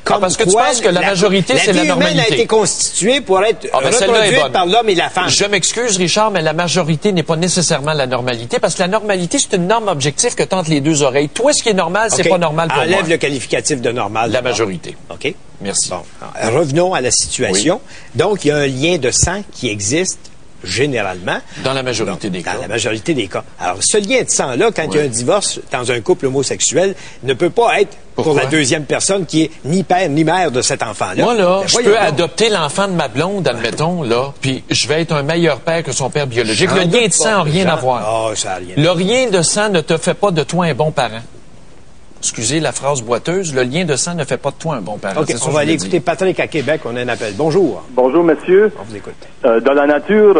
Parce que tu penses que la majorité, c'est la normalité. La vie humaine a été constituée pour être reproduite par l'homme et la femme. Je m'excuse, Richard, mais la majorité n'est pas nécessairement la normalité, parce que la normalité, c'est une norme objective que tentent les 2 oreilles. Toi, ce qui est normal, c'est pas normal pour moi. Enlève le qualificatif de normal. La majorité. OK? Merci. Bon, revenons à la situation. Donc, il y a un lien de sang qui existe généralement. Dans la majorité des cas. Dans la majorité des cas. Alors, ce lien de sang-là, quand il y a un divorce dans un couple homosexuel, ne peut pas être pour la deuxième personne qui est ni père ni mère de cet enfant-là. Moi, là, je peux adopter l'enfant de ma blonde, admettons, là, puis je vais être un meilleur père que son père biologique. Le lien de sang n'a rien à voir. Ça a rien. Le lien de sang ne te fait pas de toi un bon parent. Excusez la phrase boiteuse, le lien de sang ne fait pas de toi un bon parent. OK, on va aller écouter Patrick à Québec, on a un appel. Bonjour. Bonjour, monsieur. On vous écoute. Dans la nature,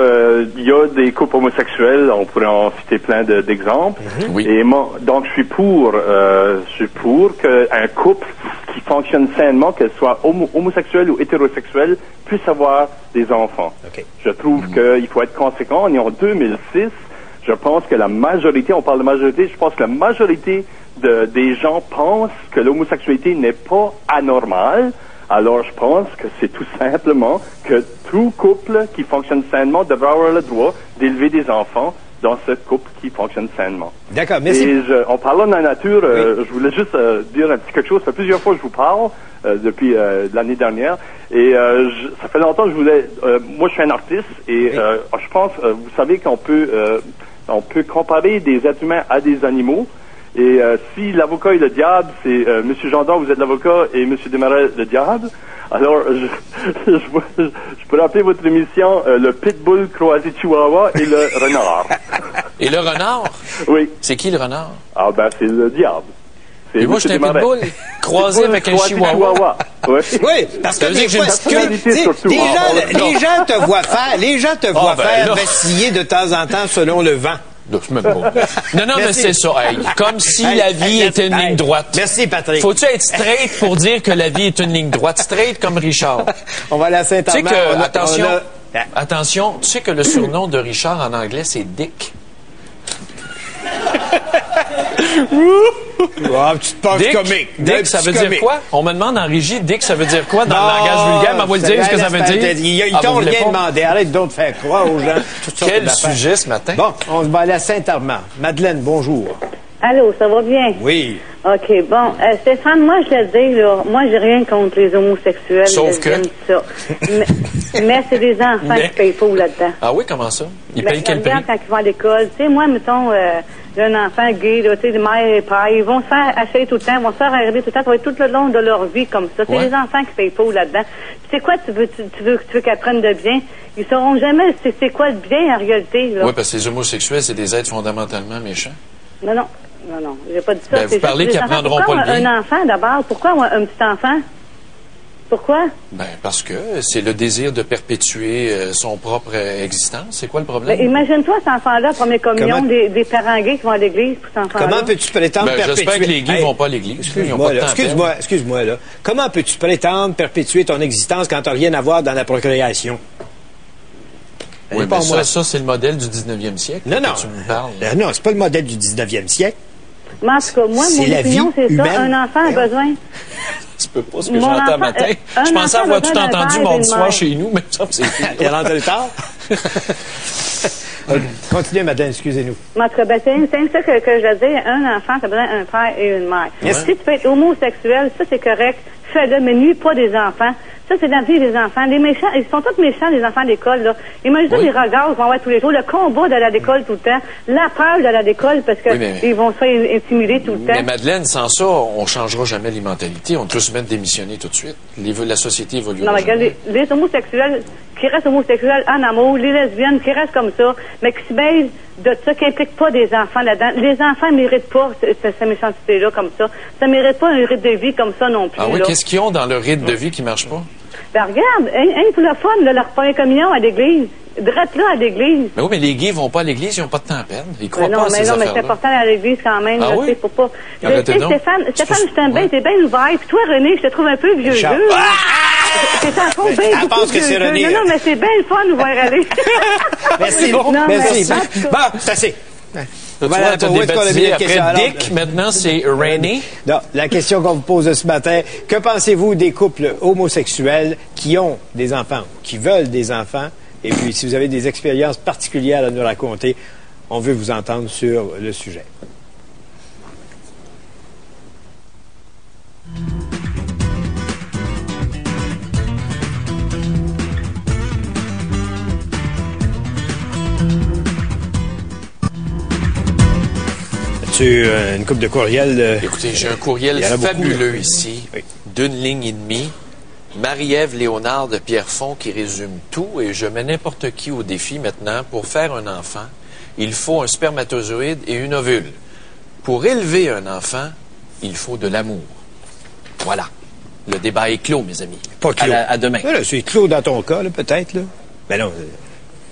il y a des couples homosexuels, on pourrait en citer plein d'exemples. Oui. Et moi, donc, je suis pour qu'un couple qui fonctionne sainement, qu'elle soit homosexuelle ou hétérosexuelle, puisse avoir des enfants. Okay. Je trouve qu'il faut être conséquent. On est en 2006. Je pense que la majorité, on parle de majorité, je pense que la majorité des gens pensent que l'homosexualité n'est pas anormale. Alors, je pense que c'est tout simplement que tout couple qui fonctionne sainement devrait avoir le droit d'élever des enfants dans ce couple qui fonctionne sainement. D'accord, merci. Et en parlant de la nature, je voulais juste dire un petit quelque chose. Ça fait plusieurs fois que je vous parle depuis l'année dernière. Et ça fait longtemps que je voulais... moi, je suis un artiste et je pense, vous savez qu'on peut comparer des êtres humains à des animaux. Et si l'avocat est le diable, c'est M. Gendron, vous êtes l'avocat, et M. Desmarais, le diable. Alors, je peux appeler votre émission le Pitbull croisé Chihuahua et le renard. Et le renard? Oui. C'est qui le renard? Ah ben, c'est le diable. Et moi, j'étais un pitbull croisé avec un chihuahua. Oui. Oui, parce que des fois, les gens te voient faire, vaciller de temps en temps selon le vent. Même pas. Non, mais c'est ça. Hey, comme si la vie était une ligne droite. Merci, Patrick. Faut-tu être straight pour dire que la vie est une ligne droite? Straight comme Richard. On va aller à Saint-Armand. Tu sais que, attention, tu sais que le surnom de Richard en anglais, c'est Dick. Tu te penses comique. Dick, ça veut dire quoi? On me demande en régie, Dick, ça veut dire quoi dans le langage vulgaire? Mais on va le dire ce que ça veut dire. Ils t'ont rien demandé. Arrête donc de faire croire aux gens. Quel sujet ce matin? Bon, on va aller à Saint-Armand. Madeleine, bonjour. Allô, ça va bien? Oui. OK, bon. Stéphane, moi, je le dis, là, moi, j'ai rien contre les homosexuels. Sauf que? Ça. mais c'est des enfants qui payent pas là-dedans. Ah oui, comment ça? Ils payent quel prix? Quand ils vont à l'école, tu sais, moi, mettons, j'ai un enfant gay, là, tu sais, mère et père, ils vont se faire acheter tout le temps, ils vont se faire arriver tout le temps, ça va être tout le long de leur vie comme ça. C'est les enfants qui payent pas là-dedans. Puis c'est quoi tu veux qu'elles prennent de bien? Ils sauront jamais c'est quoi le bien en réalité, là. Oui, parce que les homosexuels, c'est des êtres fondamentalement méchants. Non, j'ai pas dit ça. Vous parlez qu'ils apprendront pas le bien. Un enfant, d'abord? Pourquoi un petit enfant? Pourquoi? Parce que c'est le désir de perpétuer son propre existence. C'est quoi le problème? Imagine-toi cet enfant-là, première communion, des parents gays qui vont à l'église pour cet enfant-là. Comment peux-tu prétendre perpétuer... J'espère que les gays vont pas à l'église. Excuse-moi, là. Comment peux-tu prétendre perpétuer ton existence quand t'as rien à voir dans la procréation? Oui, mais ça, c'est le modèle du 19e siècle. Non. Tu me parles. Non, c'est pas le modèle du 19e siècle. Mais en tout cas, moi, mon opinion, c'est ça. Un enfant a besoin... Tu peux pas ce que j'entends matin. Je pensais avoir tout entendu mardi soir chez nous, mais ça, c'est fini. Il est rentré tard? Continuez, madame, excusez-nous. En tout cas, c'est ça que je dis. Un enfant, ça a besoin d'un père et une mère. Si tu peux être homosexuel, ça, c'est correct. Fais-le, mais nuis pas des enfants. Ça, c'est la vie des enfants. Les méchants, ils sont tous méchants, les enfants d'école, là. Imagine les regards qu'ils vont avoir tous les jours, le combat d'aller à l'école tout le temps, la peur d'aller à l'école parce que ils vont se faire intimider tout le temps. Mais Madeleine, sans ça, on changera jamais les mentalités. On peut se mettre démissionner tout de suite. La société évolue. Non, mais regarde, les homosexuels qui restent homosexuels en amour, les lesbiennes qui restent comme ça, mais qui se mêlent de ça, qui impliquent pas des enfants là-dedans. Les enfants ne méritent pas cette méchanceté-là comme ça. Ça ne mérite pas un rythme de vie comme ça non plus. Ah oui, qu'est-ce qu'ils ont dans le rythme de vie qui marche pas? Ben regarde, pour le fun, leur première communion à l'église. Drette là à l'église. Mais oui, mais les gays vont pas à l'église, ils n'ont pas de temps à perdre. Ils croient pas à ces affaires-là. Mais c'est important à l'église quand même. Ah là, oui? Pour pas... Stéphane, je t'aime bien, t'es bien ouvert. Puis toi, René, je te trouve un peu vieux jeu. C'est encore bien beaucoup vieux jeu. Non, mais c'est bien le fun de voir aller. Merci. Merci. Bon, c'est assez. Voilà, tu vois, après Dick, maintenant c'est René. Non, la question qu'on vous pose ce matin, que pensez-vous des couples homosexuels qui ont des enfants, qui veulent des enfants? Et puis, si vous avez des expériences particulières à nous raconter, on veut vous entendre sur le sujet. Une couple de courriels. Écoutez, j'ai un courriel fabuleux ici, d'une ligne et demie. Marie-Ève Léonard de Pierrefonds qui résume tout, et je mets n'importe qui au défi maintenant. Pour faire un enfant, il faut un spermatozoïde et une ovule. Pour élever un enfant, il faut de l'amour. Voilà. Le débat est clos, mes amis. Pas clos. À demain. C'est clos dans ton cas, peut-être. Mais non,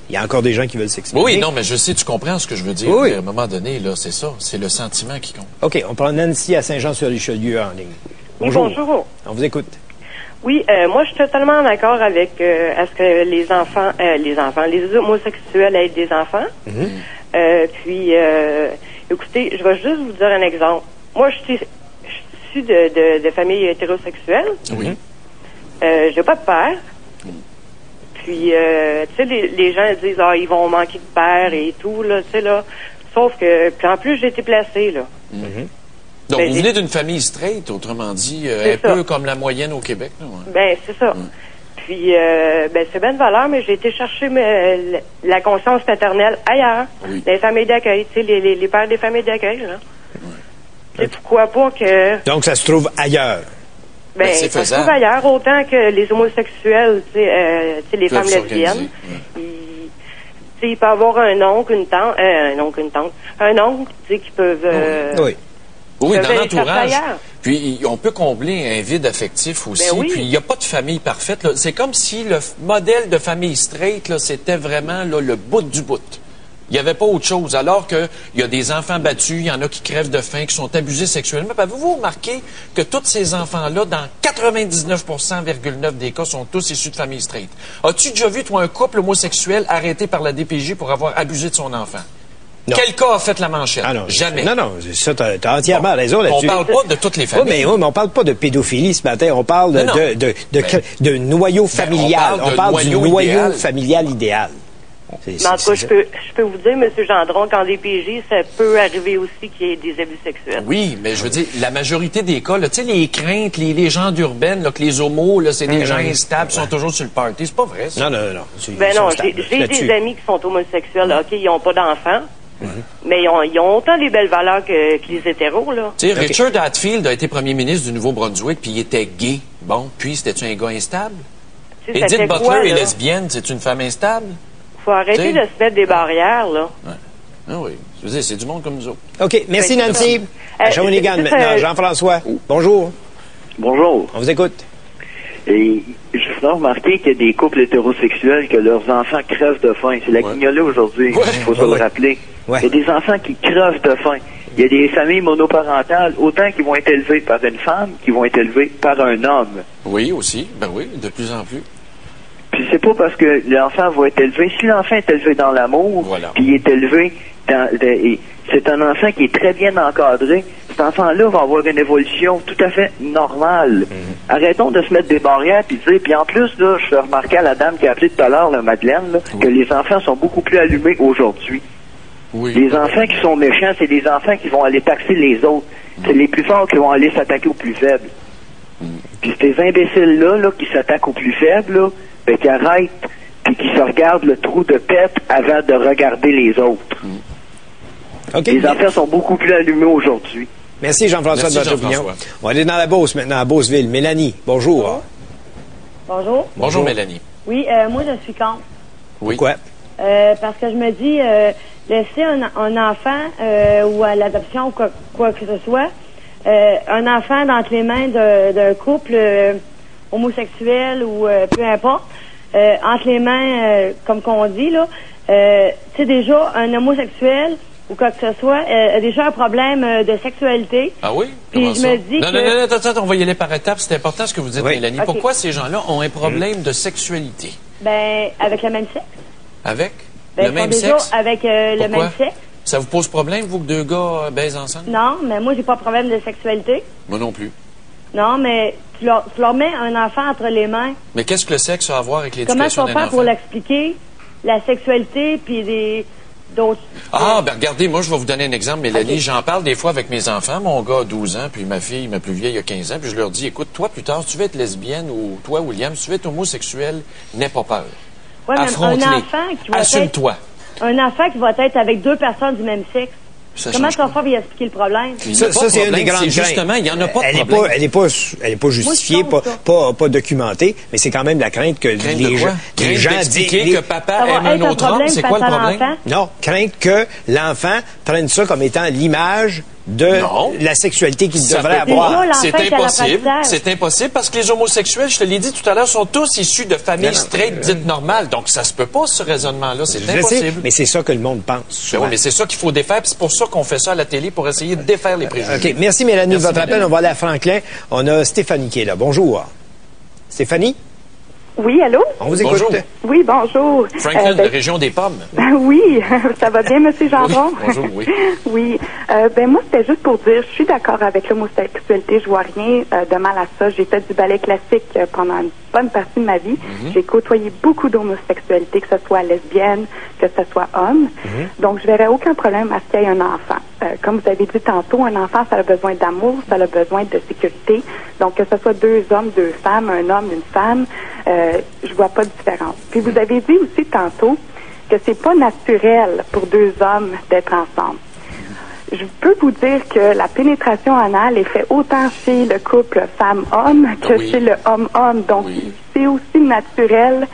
il y a encore des gens qui veulent s'exprimer. Oui, non, mais je sais, tu comprends ce que je veux dire. Oui. À un moment donné, là, c'est ça. C'est le sentiment qui compte. OK, on prend Nancy à Saint-Jean-sur-Richelieu en ligne. Bonjour. Oui, bonjour. On vous écoute. Oui, moi, je suis totalement d'accord avec à ce que les homosexuels aident des enfants. Puis, écoutez, je vais juste vous dire un exemple. Moi, je suis issue de famille hétérosexuelle. Oui. J'ai pas de père. Puis, tu sais, les gens disent, ils vont manquer de père et tout, là, tu sais, là. Sauf que, puis en plus, j'ai été placée, là. Donc, vous venez d'une famille straight, autrement dit, peu comme la moyenne au Québec, là. Ouais. Ben, c'est ça. Puis, c'est bien de valeur, mais j'ai été chercher la conscience paternelle ailleurs, dans les familles d'accueil, tu sais, les pères des familles d'accueil, là. C'est pourquoi pas que... Donc, ça se trouve ailleurs. Ben, ça se trouve ailleurs, autant que les homosexuels, tu sais, les femmes lesbiennes. Ils peuvent avoir un oncle, une tante, un oncle, tu sais, qui peuvent... Oui, dans l'entourage. Puis, on peut combler un vide affectif aussi. Ben oui. Puis, il n'y a pas de famille parfaite, là. C'est comme si le modèle de famille straight, là, c'était vraiment là, le bout du bout. Il n'y avait pas autre chose. Alors qu'il y a des enfants battus, il y en a qui crèvent de faim, qui sont abusés sexuellement. Avez-vous remarqué que tous ces enfants-là, dans 99,9% des cas, sont tous issus de familles straight? As-tu déjà vu, toi, un couple homosexuel arrêté par la DPJ pour avoir abusé de son enfant? Non. Quel cas a fait la manchette? Ah non, jamais. Non, ça, t'as entièrement raison là-dessus. On parle pas de toutes les familles. Oui, mais on parle pas de pédophilie ce matin. On parle de noyau familial. On parle du noyau familial idéal. Mais en tout cas, je peux vous dire, M. Gendron, qu'en DPJ, ça peut arriver aussi qu'il y ait des abus sexuels. Oui, mais je veux dire, la majorité des cas, tu sais, les craintes, les légendes urbaines, là, que les homos, là, c'est des gens instables, sont toujours sur le party, c'est pas vrai, ça? Non. Ben non, j'ai des amis qui sont homosexuels, OK, ils n'ont pas d'enfants, mais ils ont autant des belles valeurs que les hétéros, là. Tu sais, Richard Hatfield a été premier ministre du Nouveau-Brunswick, puis il était gay. Bon, puis, c'était-tu un gars instable? Edith Butler est lesbienne, c'est une femme instable? Faut arrêter de se mettre des barrières, là. Ouais. Ah oui. Je veux dire, c'est du monde comme nous autres. OK. Merci, Nancy. À Shawinigan, maintenant. Jean-François. Bonjour. Bonjour. On vous écoute. Et je voudrais remarquer qu'il y a des couples hétérosexuels que leurs enfants crèvent de faim. C'est la guignolée aujourd'hui. Il faut se le rappeler. Il y a des enfants qui crèvent de faim. Il y a des familles monoparentales, autant qui vont être élevées par une femme, qui vont être élevées par un homme. Oui, aussi. Ben oui, de plus en plus. Puis c'est pas parce que l'enfant va être élevé. Si l'enfant est élevé dans l'amour, puis il est élevé c'est un enfant qui est très bien encadré, cet enfant-là va avoir une évolution tout à fait normale. Arrêtons de se mettre des barrières puis dire, puis en plus, là, je fais remarquer à la dame qui a appelé tout à l'heure, Madeleine, là, que les enfants sont beaucoup plus allumés aujourd'hui. Oui. Les enfants qui sont méchants, c'est des enfants qui vont aller taxer les autres. C'est les plus forts qui vont aller s'attaquer aux plus faibles. Puis ces imbéciles-là, là, qui s'attaquent aux plus faibles, là, ben, qui arrêtent puis qui se regardent le trou de pète avant de regarder les autres. Okay. Les enfants sont beaucoup plus allumés aujourd'hui. Merci Jean-François de votre opinion. On va aller dans la Beauce maintenant, à Beauceville. Mélanie, bonjour. Bonjour. Bonjour Mélanie. Oui, moi je suis contre. Oui. Pourquoi? Parce que je me dis, laisser un enfant ou à l'adoption ou quoi que ce soit, un enfant entre les mains d'un couple homosexuel ou peu importe, entre les mains, comme qu'on dit, là, tu sais, déjà, un homosexuel ou quoi que ce soit a déjà un problème de sexualité. Ah oui? Puis je me dis Non, attends, on va y aller par étapes. C'est important ce que vous dites, Mélanie. Okay. Pourquoi ces gens-là ont un problème de sexualité? Ben, avec le même sexe. Avec? Ben, le même déjà sexe? avec le même sexe. Ça vous pose problème, vous, que deux gars baisent ensemble? Non, mais moi, j'ai pas de problème de sexualité. Moi non plus. Non, mais tu leur mets un enfant entre les mains. Mais qu'est-ce que le sexe a à voir avec l'éducation d'un enfant? Comment tu vas faire pour l'expliquer, la sexualité, puis d'autres... Ah, ben regardez, moi, je vais vous donner un exemple, Mélanie. Okay. J'en parle des fois avec mes enfants. Mon gars a 12 ans, puis ma fille, ma plus vieille, a 15 ans. Puis je leur dis, écoute, toi, plus tard, si tu veux être lesbienne, ou toi, William, si tu veux être homosexuel, n'aie pas peur. Ouais, affronte-les. Assume-toi. Un enfant qui va être avec deux personnes du même sexe. Comment tu vas faire pour y expliquer le problème? Ça c'est une des grandes craintes. Justement, il n'y en a pas de problème. Elle n'est pas justifiée, pas documentée, mais c'est quand même la crainte que les gens disent que papa aime un autre homme. C'est quoi le problème? Non, crainte que l'enfant prenne ça comme étant l'image de la sexualité qu'il devrait avoir. C'est impossible. C'est impossible parce que les homosexuels, je te l'ai dit tout à l'heure, sont tous issus de familles straight dites normales. Donc, ça se peut pas, ce raisonnement-là. C'est impossible. Mais c'est ça que le monde pense. Oui, mais c'est ça qu'il faut défaire. C'est pour ça qu'on fait ça à la télé, pour essayer de défaire les préjugés. OK. Merci, Mélanie, de votre appel. On va aller à Franklin. On a Stéphanie qui est là. Bonjour. Stéphanie? Oui, allô? On vous écoute. Bonjour. Oui, bonjour. Franklin, de région des Pommes. Oui, ça va bien, M. Gendron? Oui, bonjour, oui. Oui. Moi, c'était juste pour dire, je suis d'accord avec l'homosexualité, je vois rien de mal à ça. J'ai fait du ballet classique pendant une bonne partie de ma vie. J'ai côtoyé beaucoup d'homosexualité, que ce soit lesbienne, que ce soit homme. Donc, je verrais aucun problème à ce qu'il y ait un enfant. Comme vous avez dit tantôt, un enfant, ça a besoin d'amour, ça a besoin de sécurité. Donc, que ce soit deux hommes, deux femmes, un homme, une femme, je vois pas de différence. Puis vous avez dit aussi tantôt que c'est pas naturel pour deux hommes d'être ensemble. Je peux vous dire que la pénétration anale est faite autant chez le couple femme-homme que chez le homme-homme. Donc, c'est aussi naturel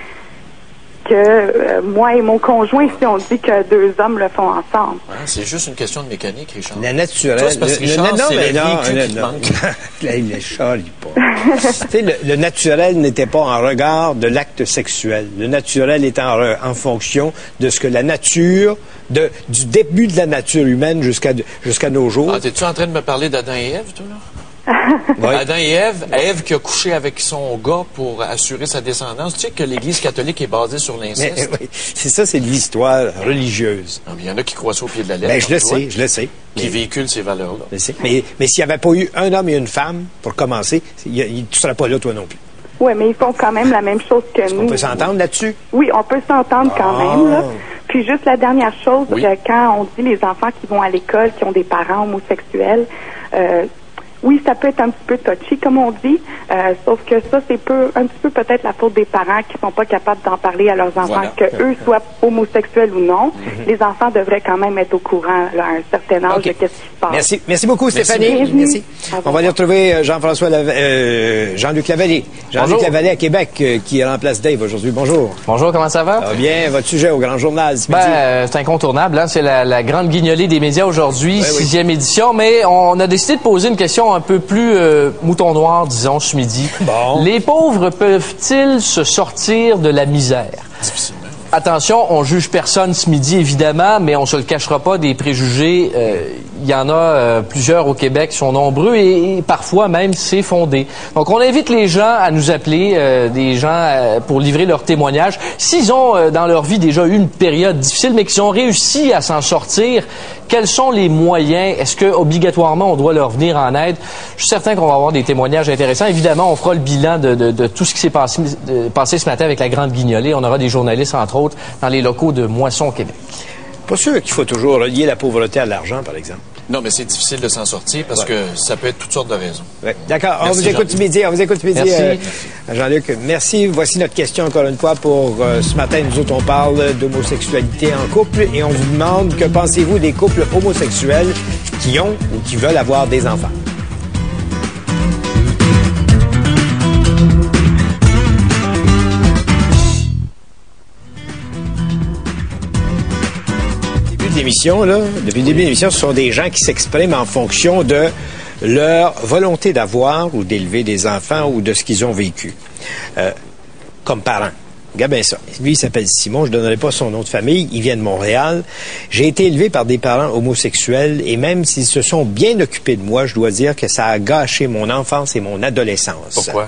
que moi et mon conjoint, si on dit que deux hommes le font ensemble. Ah, c'est juste une question de mécanique, Richard. La naturelle. Toi, c'est parce que Richard, c'est le véhicule qui te manque. Là, il est charlie pas. Tu sais, le naturel n'était pas en regard de l'acte sexuel. Le naturel était en fonction de ce que la nature, du début de la nature humaine jusqu'à nos jours. Ah, t'es-tu en train de me parler d'Adam et Ève, toi, là? Oui. Adam et Ève qui a couché avec son gars pour assurer sa descendance. Tu sais que l'Église catholique est basée sur l'inceste. Oui, c'est ça, c'est de l'histoire religieuse. Il y en a qui croient ça au pied de la lettre. Je le sais. Qui véhiculent ces valeurs-là. Mais s'il n'y avait pas eu un homme et une femme, pour commencer, tu ne serais pas là, toi non plus. Oui, mais ils font quand même la même chose que nous. On peut s'entendre là-dessus? Oui, on peut s'entendre quand même. Là. Puis juste la dernière chose, quand on dit les enfants qui vont à l'école, qui ont des parents homosexuels, oui, ça peut être un petit peu touchy, comme on dit, sauf que ça, c'est un petit peu peut-être la faute des parents qui sont pas capables d'en parler à leurs enfants, que eux soient homosexuels ou non. Les enfants devraient quand même être au courant là, à un certain âge de qu'est-ce qui se passe. Merci beaucoup, Stéphanie. Merci. On va aller retrouver Jean-Luc Lavallée. Jean-Luc Lavallée à Québec, qui remplace Dave aujourd'hui. Bonjour. Bonjour, comment ça va? Ça va bien. Votre sujet au Grand Journal ce midi? C'est incontournable. Hein? C'est la grande guignolée des médias aujourd'hui, 6e édition. Mais on a décidé de poser une question un peu plus mouton noir, disons, ce midi. Bon. Les pauvres peuvent-ils se sortir de la misère? Difficilement. Attention, on juge personne ce midi, évidemment, mais on se le cachera pas, des préjugés. Il y en a plusieurs au Québec, qui sont nombreux et parfois même c'est fondé. Donc on invite les gens à nous appeler, des gens pour livrer leur témoignage. S'ils ont dans leur vie déjà eu une période difficile, mais qu'ils ont réussi à s'en sortir, quels sont les moyens? Est-ce que obligatoirement on doit leur venir en aide? Je suis certain qu'on va avoir des témoignages intéressants. Évidemment, on fera le bilan de tout ce qui s'est passé ce matin avec la Grande Guignolée. On aura des journalistes, entre autres, dans les locaux de Moisson Québec. Pas sûr qu'il faut toujours relier la pauvreté à l'argent, par exemple. Non, mais c'est difficile de s'en sortir parce que ça peut être toutes sortes de raisons. Ouais. D'accord. On vous écoute ce midi. Jean-Luc, merci. Voici notre question encore une fois pour ce matin. Nous autres, on parle d'homosexualité en couple et on vous demande que pensez-vous des couples homosexuels qui ont ou qui veulent avoir des enfants? Depuis le début de l'émission, ce sont des gens qui s'expriment en fonction de leur volonté d'avoir ou d'élever des enfants ou de ce qu'ils ont vécu comme parents. Regarde bien ça. Lui, il s'appelle Simon. Je ne donnerai pas son nom de famille. Il vient de Montréal. J'ai été élevé par des parents homosexuels et même s'ils se sont bien occupés de moi, je dois dire que ça a gâché mon enfance et mon adolescence. Pourquoi?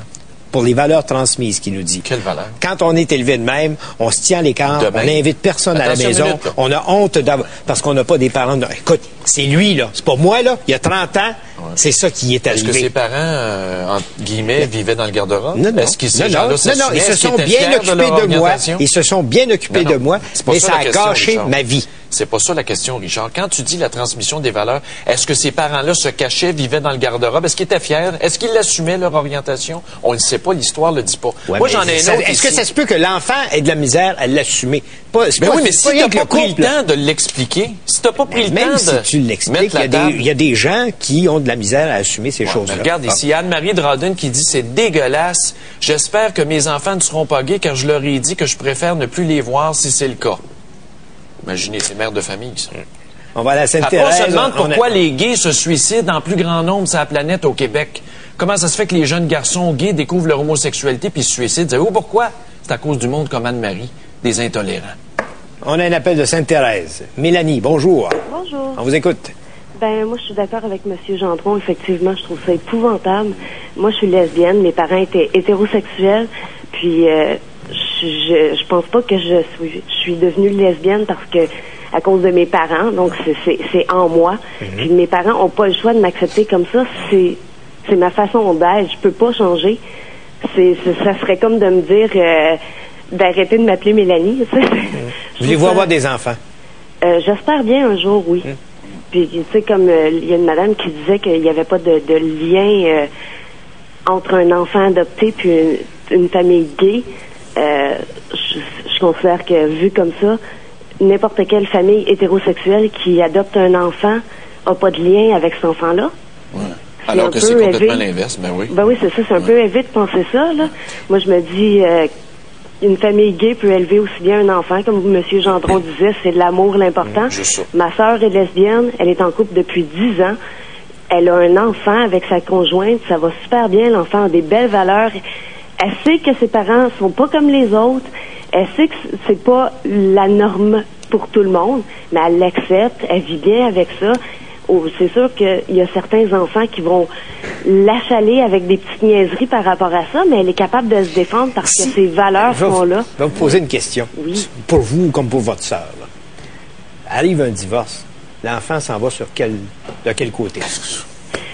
Pour les valeurs transmises, qu'il nous dit. Quelle valeur? Quand on est élevé de même, on se tient à l'écart, on n'invite personne à la maison, on a honte parce qu'on n'a pas des parents. Écoute, c'est lui, là, c'est pas moi, là, il y a 30 ans, c'est ça qui est arrivé. Est-ce que ses parents, entre guillemets, vivaient dans le garde-robe? Non, Est-ce qu'ils ils se sont bien occupés de moi. Ils se sont bien occupés de moi, mais ça a gâché ma vie. C'est pas ça la question, Richard. Quand tu dis la transmission des valeurs, est-ce que ces parents-là se cachaient, vivaient dans le garde-robe? Est-ce qu'ils étaient fiers? Est-ce qu'ils l'assumaient, leur orientation? On ne le sait pas, l'histoire le dit pas. Ouais, moi, j'en ai un autre. Est-ce que ça se peut que l'enfant ait de la misère à l'assumer? Oui, mais si tu n'as pas pris le temps de l'expliquer, si tu n'as pas pris le temps de si tu l'expliques, il y a des gens qui ont de la misère à assumer ces choses-là. Regarde ici, Anne-Marie Drodden qui dit « C'est dégueulasse. J'espère que mes enfants ne seront pas gays car je leur ai dit que je préfère ne plus les voir si c'est le cas. » Imaginez, c'est mère de famille, ça. On va à la Sainte-Thérèse. Après, on se demande pourquoi les gays se suicident en plus grand nombre sur la planète au Québec. Comment ça se fait que les jeunes garçons gays découvrent leur homosexualité puis se suicident? Savez-vous pourquoi? C'est à cause du monde comme Anne-Marie, des intolérants. On a un appel de Sainte-Thérèse. Mélanie, bonjour. Bonjour. On vous écoute. Moi, je suis d'accord avec M. Gendron. Effectivement, je trouve ça épouvantable. Moi, je suis lesbienne. Mes parents étaient hétérosexuels. Puis, je pense pas que je suis devenue lesbienne parce que à cause de mes parents. Donc, c'est en moi. Puis, mes parents ont pas le choix de m'accepter comme ça. C'est ma façon d'être. Je peux pas changer. Ça serait comme de me dire d'arrêter de m'appeler Mélanie. Voulez-vous avoir des enfants? J'espère bien un jour, oui. Puis, tu sais, comme il y a une madame qui disait qu'il n'y avait pas de lien entre un enfant adopté puis une famille gay, je considère que, vu comme ça, n'importe quelle famille hétérosexuelle qui adopte un enfant n'a pas de lien avec cet enfant-là. Ouais. Alors que c'est complètement l'inverse, ben oui. Ben oui, c'est ça, c'est un peu évident de penser ça, là. Moi, je me dis, une famille gay peut élever aussi bien un enfant, comme M. Gendron disait, c'est de l'amour l'important. Ma sœur est lesbienne, elle est en couple depuis 10 ans. Elle a un enfant avec sa conjointe, ça va super bien, l'enfant a des belles valeurs. Elle sait que ses parents sont pas comme les autres, elle sait que c'est pas la norme pour tout le monde, mais elle l'accepte, elle vit bien avec ça. C'est sûr qu'il y a certains enfants qui vont l'achaler avec des petites niaiseries par rapport à ça, mais elle est capable de se défendre parce que ses valeurs sont là. Je vais vous poser une question. Oui. Pour vous comme pour votre sœur. Arrive un divorce. L'enfant s'en va de quel côté?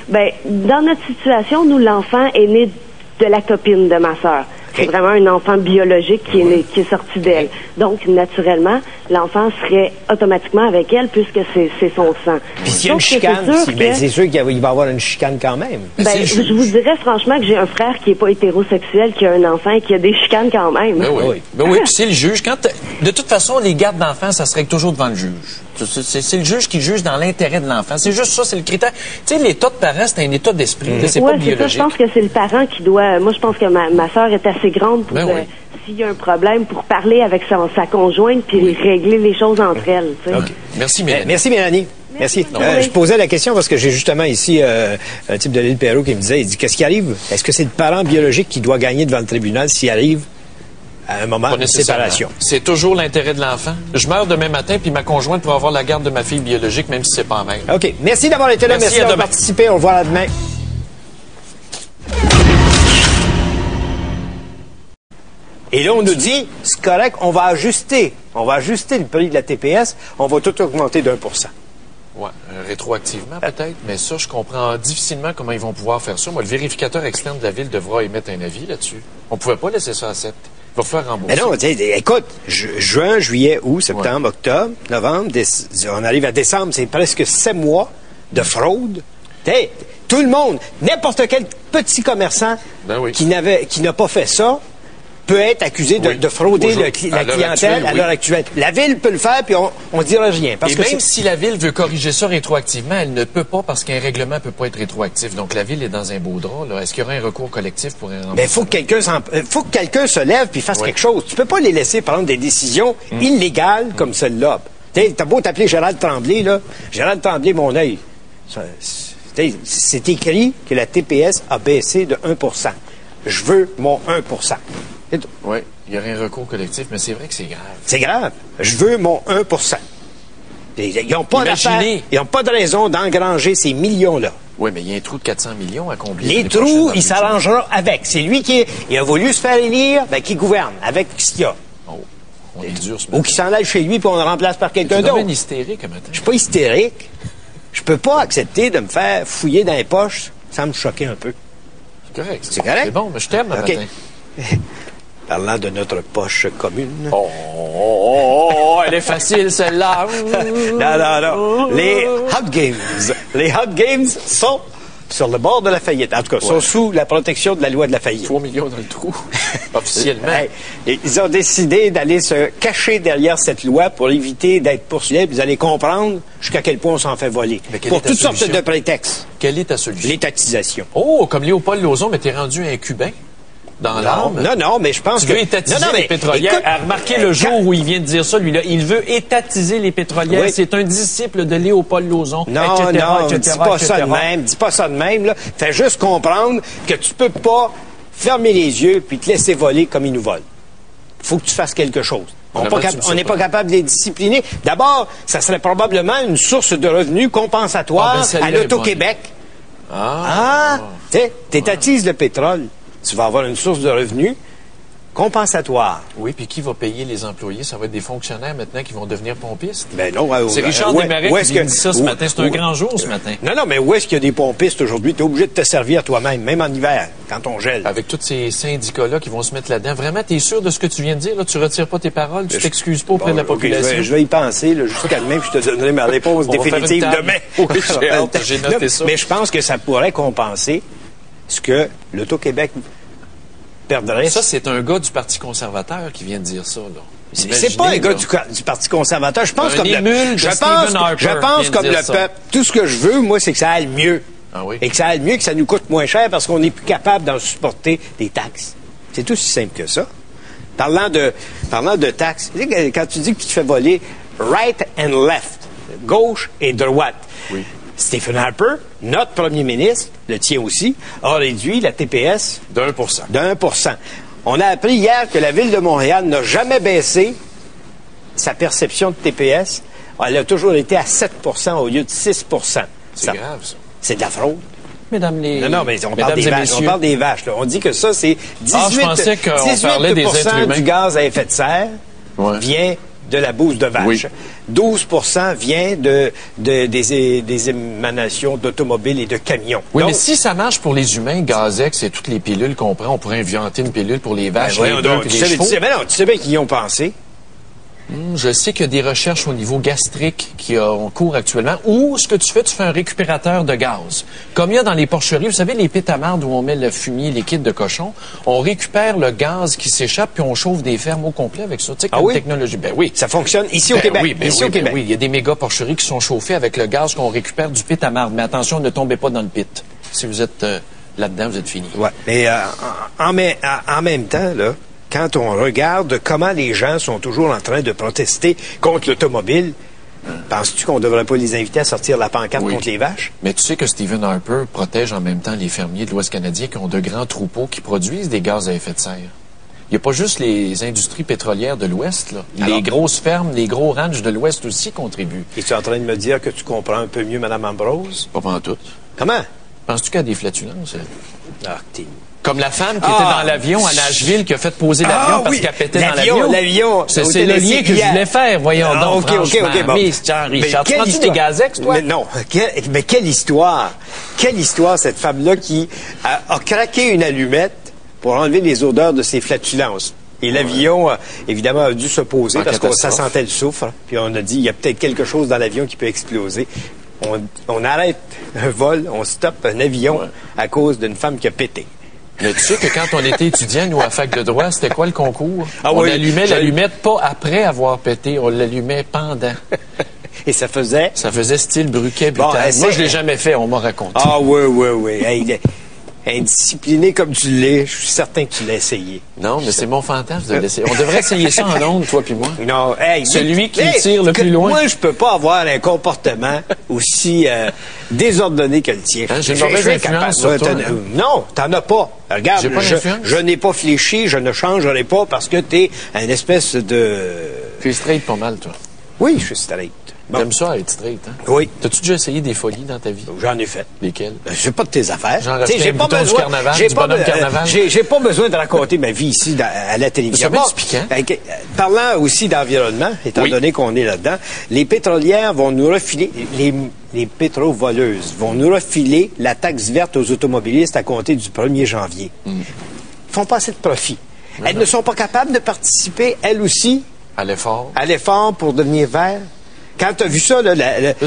Ben, dans notre situation, nous, l'enfant est né de la copine de ma sœur. C'est vraiment un enfant biologique qui est sorti d'elle. Donc, naturellement, l'enfant serait automatiquement avec elle puisque c'est son sang. Puis s'il y a une chicane, c'est sûr qu'il va y avoir une chicane quand même. Ben, je vous dirais franchement que j'ai un frère qui n'est pas hétérosexuel, qui a un enfant et qui a des chicanes quand même. Ben oui, puis c'est le juge. De toute façon, les gardes d'enfants, ça serait toujours devant le juge. C'est le juge qui juge dans l'intérêt de l'enfant. C'est juste ça, c'est le critère. Tu sais, l'état de parent, c'est un état d'esprit. C'est pas biologique. Je pense que c'est le parent qui doit... Moi, je pense que ma sœur est assez grande pour... s'il y a un problème, pour parler avec sa conjointe puis régler les choses entre elles. Okay. Merci, Mélanie. Merci, Mélanie. Merci. Je posais la question parce que j'ai justement ici un type de l'île Perrault qui me disait, il dit, qu'est-ce qui arrive? Est-ce que c'est le parent biologique qui doit gagner devant le tribunal s'il arrive à un moment de séparation? C'est toujours l'intérêt de l'enfant. Je meurs demain matin, puis ma conjointe pourra avoir la garde de ma fille biologique, même si c'est pas mère. OK. Merci d'avoir été là. Merci d'avoir participé. On se voit demain. Et là, on nous dit, c'est correct, on va ajuster. On va ajuster le prix de la TPS. On va tout augmenter d'1 %. Oui, rétroactivement peut-être, mais ça, je comprends difficilement comment ils vont pouvoir faire ça. Moi, le vérificateur externe de la Ville devra émettre un avis là-dessus. On ne pouvait pas laisser ça à 7. Il va falloir rembourser. Mais non, écoute, juin, juillet, août, septembre, octobre, novembre, on arrive à décembre, c'est presque 7 mois de fraude. Tout le monde, n'importe quel petit commerçant qui n'a pas fait ça, peut être accusé de frauder la clientèle à l'heure actuelle. La Ville peut le faire, puis on ne dira rien. Parce que même si la Ville veut corriger ça rétroactivement, elle ne peut pas parce qu'un règlement ne peut pas être rétroactif. Donc, la Ville est dans un beau drap. Est-ce qu'il y aura un recours collectif pour un remboursement? Mais faut que quelqu'un se lève puis fasse quelque chose. Tu peux pas les laisser prendre des décisions illégales comme celle-là. T'as beau t'appeler Gérald Tremblay, là. Gérald Tremblay, mon œil. C'est écrit que la TPS a baissé de 1 %. Je veux mon 1 %. Oui, il y aurait un recours collectif, mais c'est vrai que c'est grave. C'est grave. Je veux mon 1 %. Ils n'ont pas ils n'ont pas de raison d'engranger ces millions-là. Oui, mais il y a un trou de 400 millions à combler. Les trous, il s'arrangera avec. C'est lui il a voulu se faire élire, qui gouverne avec ce qu'il y a. Oh, on est dur ce matin. Ou qu'il s'en aille chez lui puis on le remplace par quelqu'un d'autre. Tu es hystérique matin. Je suis pas hystérique. Je peux pas accepter de me faire fouiller dans les poches sans me choquer un peu. C'est correct. C'est correct? C'est bon, mais je t'aime matin. Parlant de notre poche commune. Elle est facile, celle-là. Non. Les Hot Games. Les Hot Games sont sur le bord de la faillite. En tout cas, sont sous la protection de la loi de la faillite. 3 millions dans le trou, officiellement. Ils ont décidé d'aller se cacher derrière cette loi pour éviter d'être poursuivis. Vous allez comprendre jusqu'à quel point on s'en fait voler. Pour toutes sortes de prétextes. Quelle est ta solution? L'étatisation. Oh, comme Léopold Lauzon, mais t'es rendu un Cubain. Dans l'âme. Non, mais je pense tu veux étatiser les pétrolières. Remarquez le jour où il vient de dire ça, lui-là. Il veut étatiser les pétrolières. Oui. C'est un disciple de Léopold Lauzon. Non, dis pas ça de même. Dis pas ça de même, là. Fais juste comprendre que tu peux pas fermer les yeux puis te laisser voler comme ils nous volent. Faut que tu fasses quelque chose. On n'est pas capable de les discipliner. D'abord, ça serait probablement une source de revenus compensatoire à l'Auto-Québec. T'étatises le pétrole. Tu vas avoir une source de revenus compensatoire. Oui, puis qui va payer les employés? Ça va être des fonctionnaires maintenant qui vont devenir pompistes? Ben non. C'est Richard Desmarais qui dit ça ce matin. C'est un grand jour ce matin. Non, mais où est-ce qu'il y a des pompistes aujourd'hui? Tu es obligé de te servir toi-même, même en hiver, quand on gèle. Avec tous ces syndicats-là qui vont se mettre là-dedans. Vraiment, tu es sûr de ce que tu viens de dire? Là? Tu retires pas tes paroles? Tu t'excuses pas auprès de la population? Je vais y penser jusqu'à demain, puis je te donnerai ma réponse définitive demain. Oui, j'ai noté ça. Mais je pense que ça pourrait compenser ce que l'Auto-Québec perdrait. Ça, c'est un gars du Parti conservateur qui vient de dire ça, là. C'est pas un gars du Parti conservateur. Je pense comme le peuple. Tout ce que je veux, moi, c'est que ça aille mieux. Et que ça aille mieux, que ça nous coûte moins cher parce qu'on n'est plus capable d'en supporter des taxes. C'est aussi simple que ça. Parlant de taxes, tu sais, quand tu dis que tu te fais voler right and left, gauche et droite, oui. Stephen Harper, notre premier ministre, le tien aussi, a réduit la TPS d'1%. On a appris hier que la Ville de Montréal n'a jamais baissé sa perception de TPS. Elle a toujours été à 7% au lieu de 6%. C'est grave, ça. C'est de la fraude. Mesdames les... Non, mais on parle des vaches. On parle des vaches. Là. On dit que ça, c'est 18% du gaz à effet de serre vient de la bouse de vache. Oui. 12% vient des émanations d'automobiles et de camions. Oui, donc, mais si ça marche pour les humains, Gazex et toutes les pilules qu'on prend, on pourrait inventer une pilule pour les vaches, les bœufs et les chevaux. Tu sais bien qu'ils y ont pensé. Je sais qu'il y a des recherches au niveau gastrique qui ont cours actuellement. Ou ce que tu fais un récupérateur de gaz. Comme il y a dans les porcheries, vous savez, les pétamardes où on met le fumier liquide de cochon, on récupère le gaz qui s'échappe puis on chauffe des fermes au complet avec ça. Tu sais, comme technologie. Ben oui. Ça fonctionne ici au Québec. Oui, ici au Québec. Oui, il y a des méga porcheries qui sont chauffées avec le gaz qu'on récupère du pétamarde. Mais attention, ne tombez pas dans le pit. Si vous êtes là-dedans, vous êtes fini. Ouais. Mais en même temps, là, quand on regarde comment les gens sont toujours en train de protester contre l'automobile, penses-tu qu'on ne devrait pas les inviter à sortir la pancarte contre les vaches? Mais tu sais que Stephen Harper protège en même temps les fermiers de l'Ouest canadien qui ont de grands troupeaux qui produisent des gaz à effet de serre. Il n'y a pas juste les industries pétrolières de l'Ouest, là. Alors, les grosses fermes, les gros ranchs de l'Ouest aussi contribuent. Es-tu en train de me dire que tu comprends un peu mieux Mme Ambrose? Pas en tout. Comment? Penses-tu qu'elle a des flatulences? t'es... Comme la femme qui était dans l'avion à Nashville, qui a fait poser l'avion parce qu'elle pétait dans l'avion. C'est le lien que je voulais faire, voyons donc, franchement. Bon. Richard, tu prends-tu tes Gazex, toi? Mais non. Mais quelle histoire! Quelle histoire, cette femme-là qui a craqué une allumette pour enlever les odeurs de ses flatulences. Et l'avion, évidemment, a dû se poser parce que ça sentait le soufre. Puis on a dit, il y a peut-être quelque chose dans l'avion qui peut exploser. On arrête un vol, on stoppe un avion à cause d'une femme qui a pété. Mais tu sais que quand on était étudiant, nous, à fac de droit, c'était quoi le concours? On allumait l'allumette pas après avoir pété, on l'allumait pendant. Et ça faisait? Ça faisait style Bruquet, Butin. Moi, je l'ai jamais fait, on m'a raconté. Ah oui. Hey, indiscipliné comme tu l'es, je suis certain que tu l'as essayé. Non, mais c'est mon fantasme de l'essayer. On devrait essayer ça en ondes, toi puis moi. Non, celui qui tire le plus loin. Moi, je peux pas avoir un comportement aussi désordonné que le tien. Hein, j'ai une mauvaise influence sur toi. Non, t'en as pas. Regarde, je n'ai pas fléchi, je ne changerai pas parce que t'es un espèce de... Tu es straight pas mal, toi. Oui, je suis straight. Bon. T'aimes ça être straight, hein? Oui. T'as-tu déjà essayé des folies dans ta vie? J'en ai fait. Lesquelles? C'est pas de tes affaires. Genre j'ai pas besoin du carnaval, carnaval. J'ai pas besoin de raconter ma vie ici à la télévision. C'est piquant. Parlant aussi d'environnement, étant donné qu'on est là-dedans, les pétrolières vont nous refiler, les pétrovoleuses vont nous refiler la taxe verte aux automobilistes à compter du 1er janvier. Ils font pas assez de profit. Elles ne sont pas capables de participer, elles aussi, à l'effort pour devenir verts. Quand tu as vu ça, là,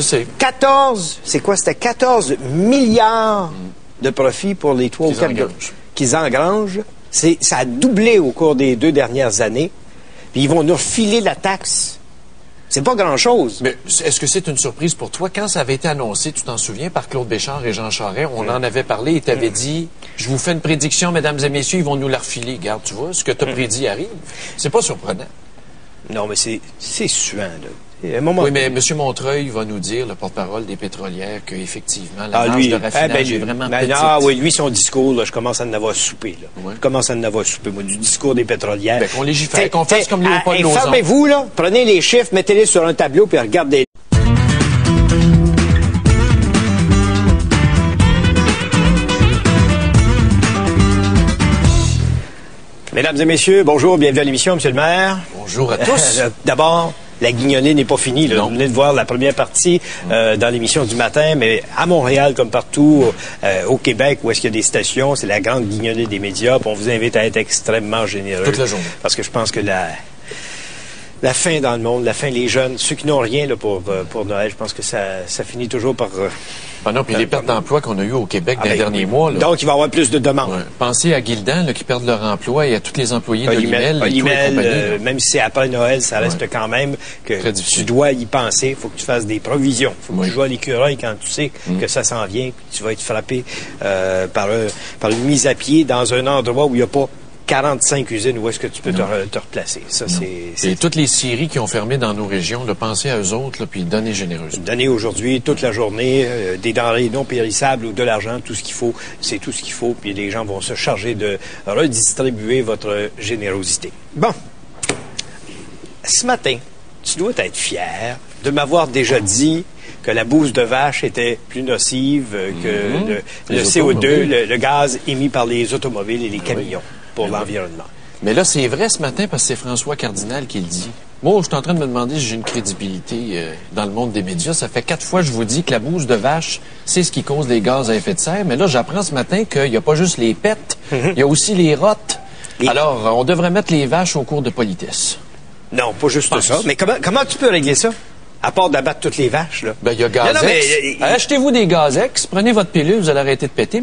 c'est quoi? C'était 14 milliards de profits pour les 3 ou 4 qu'ils engrangent. Ça a doublé au cours des 2 dernières années. Puis ils vont nous refiler la taxe. C'est pas grand-chose. Mais est-ce que c'est une surprise pour toi? Quand ça avait été annoncé, tu t'en souviens, par Claude Béchard et Jean Charest, on en avait parlé et tu avais dit, je vous fais une prédiction, mesdames et messieurs, ils vont nous la refiler. Regarde, tu vois, ce que tu as prédit arrive. C'est pas surprenant. Non, mais c'est suant, là. Oui, mais M. Montreuil va nous dire, le porte-parole des pétrolières, qu'effectivement, la marge de raffinage est vraiment petite. Oui, lui, son discours, là, je commence à en avoir soupé. Je commence à en avoir soupé, moi, du discours des pétrolières. Qu'on légifère, qu'on fasse comme Léopold Lozon. Fermez-vous, là, prenez les chiffres, mettez-les sur un tableau, puis regardez. Mesdames et messieurs, bonjour, bienvenue à l'émission, Monsieur le maire. Bonjour à tous. D'abord, la guignolée n'est pas finie. Là. Vous venez de voir la première partie dans l'émission du matin, mais à Montréal, comme partout au Québec, où est-ce qu'il y a des stations, c'est la grande guignolée des médias. Puis on vous invite à être extrêmement généreux. Toute la journée. Parce que je pense que la faim dans le monde, la faim, les jeunes, ceux qui n'ont rien là, pour Noël, je pense que ça finit toujours par... non, puis les pertes d'emploi qu'on a eues au Québec dans les derniers mois. Là. Donc, il va y avoir plus de demandes. Ouais. Pensez à Gildan, qui perdent leur emploi, et à tous les employés d'Olimel. Même si c'est après Noël, ça reste quand même que tu dois y penser. Il faut que tu fasses des provisions. Il faut que tu joues à l'écureuil quand tu sais que ça s'en vient, puis tu vas être frappé par une mise à pied dans un endroit où il n'y a pas 45 usines où est-ce que tu peux te replacer. Ça, c'est... Et toutes les scieries qui ont fermé dans nos régions, pensez à eux autres, là, puis donnez généreusement. Donnez aujourd'hui, toute la journée, des denrées non périssables ou de l'argent, tout ce qu'il faut, c'est tout ce qu'il faut, puis les gens vont se charger de redistribuer votre générosité. Bon. Ce matin, tu dois être fier de m'avoir déjà dit que la bouse de vache était plus nocive que le CO2, le gaz émis par les automobiles et les camions pour l'environnement. Mais là, c'est vrai ce matin parce que c'est François Cardinal qui le dit. Moi, je suis en train de me demander si j'ai une crédibilité dans le monde des médias. Ça fait 4 fois que je vous dis que la bouse de vache, c'est ce qui cause les gaz à effet de serre. Mais là, j'apprends ce matin qu'il n'y a pas juste les pets, il y a aussi les rottes. Alors, on devrait mettre les vaches au cours de politesse. Non, pas juste ça. Mais comment tu peux régler ça? À part d'abattre toutes les vaches, là. Ben, il y a Gazex. Achetez-vous des Gazex, prenez votre pilule, vous allez arrêter de péter.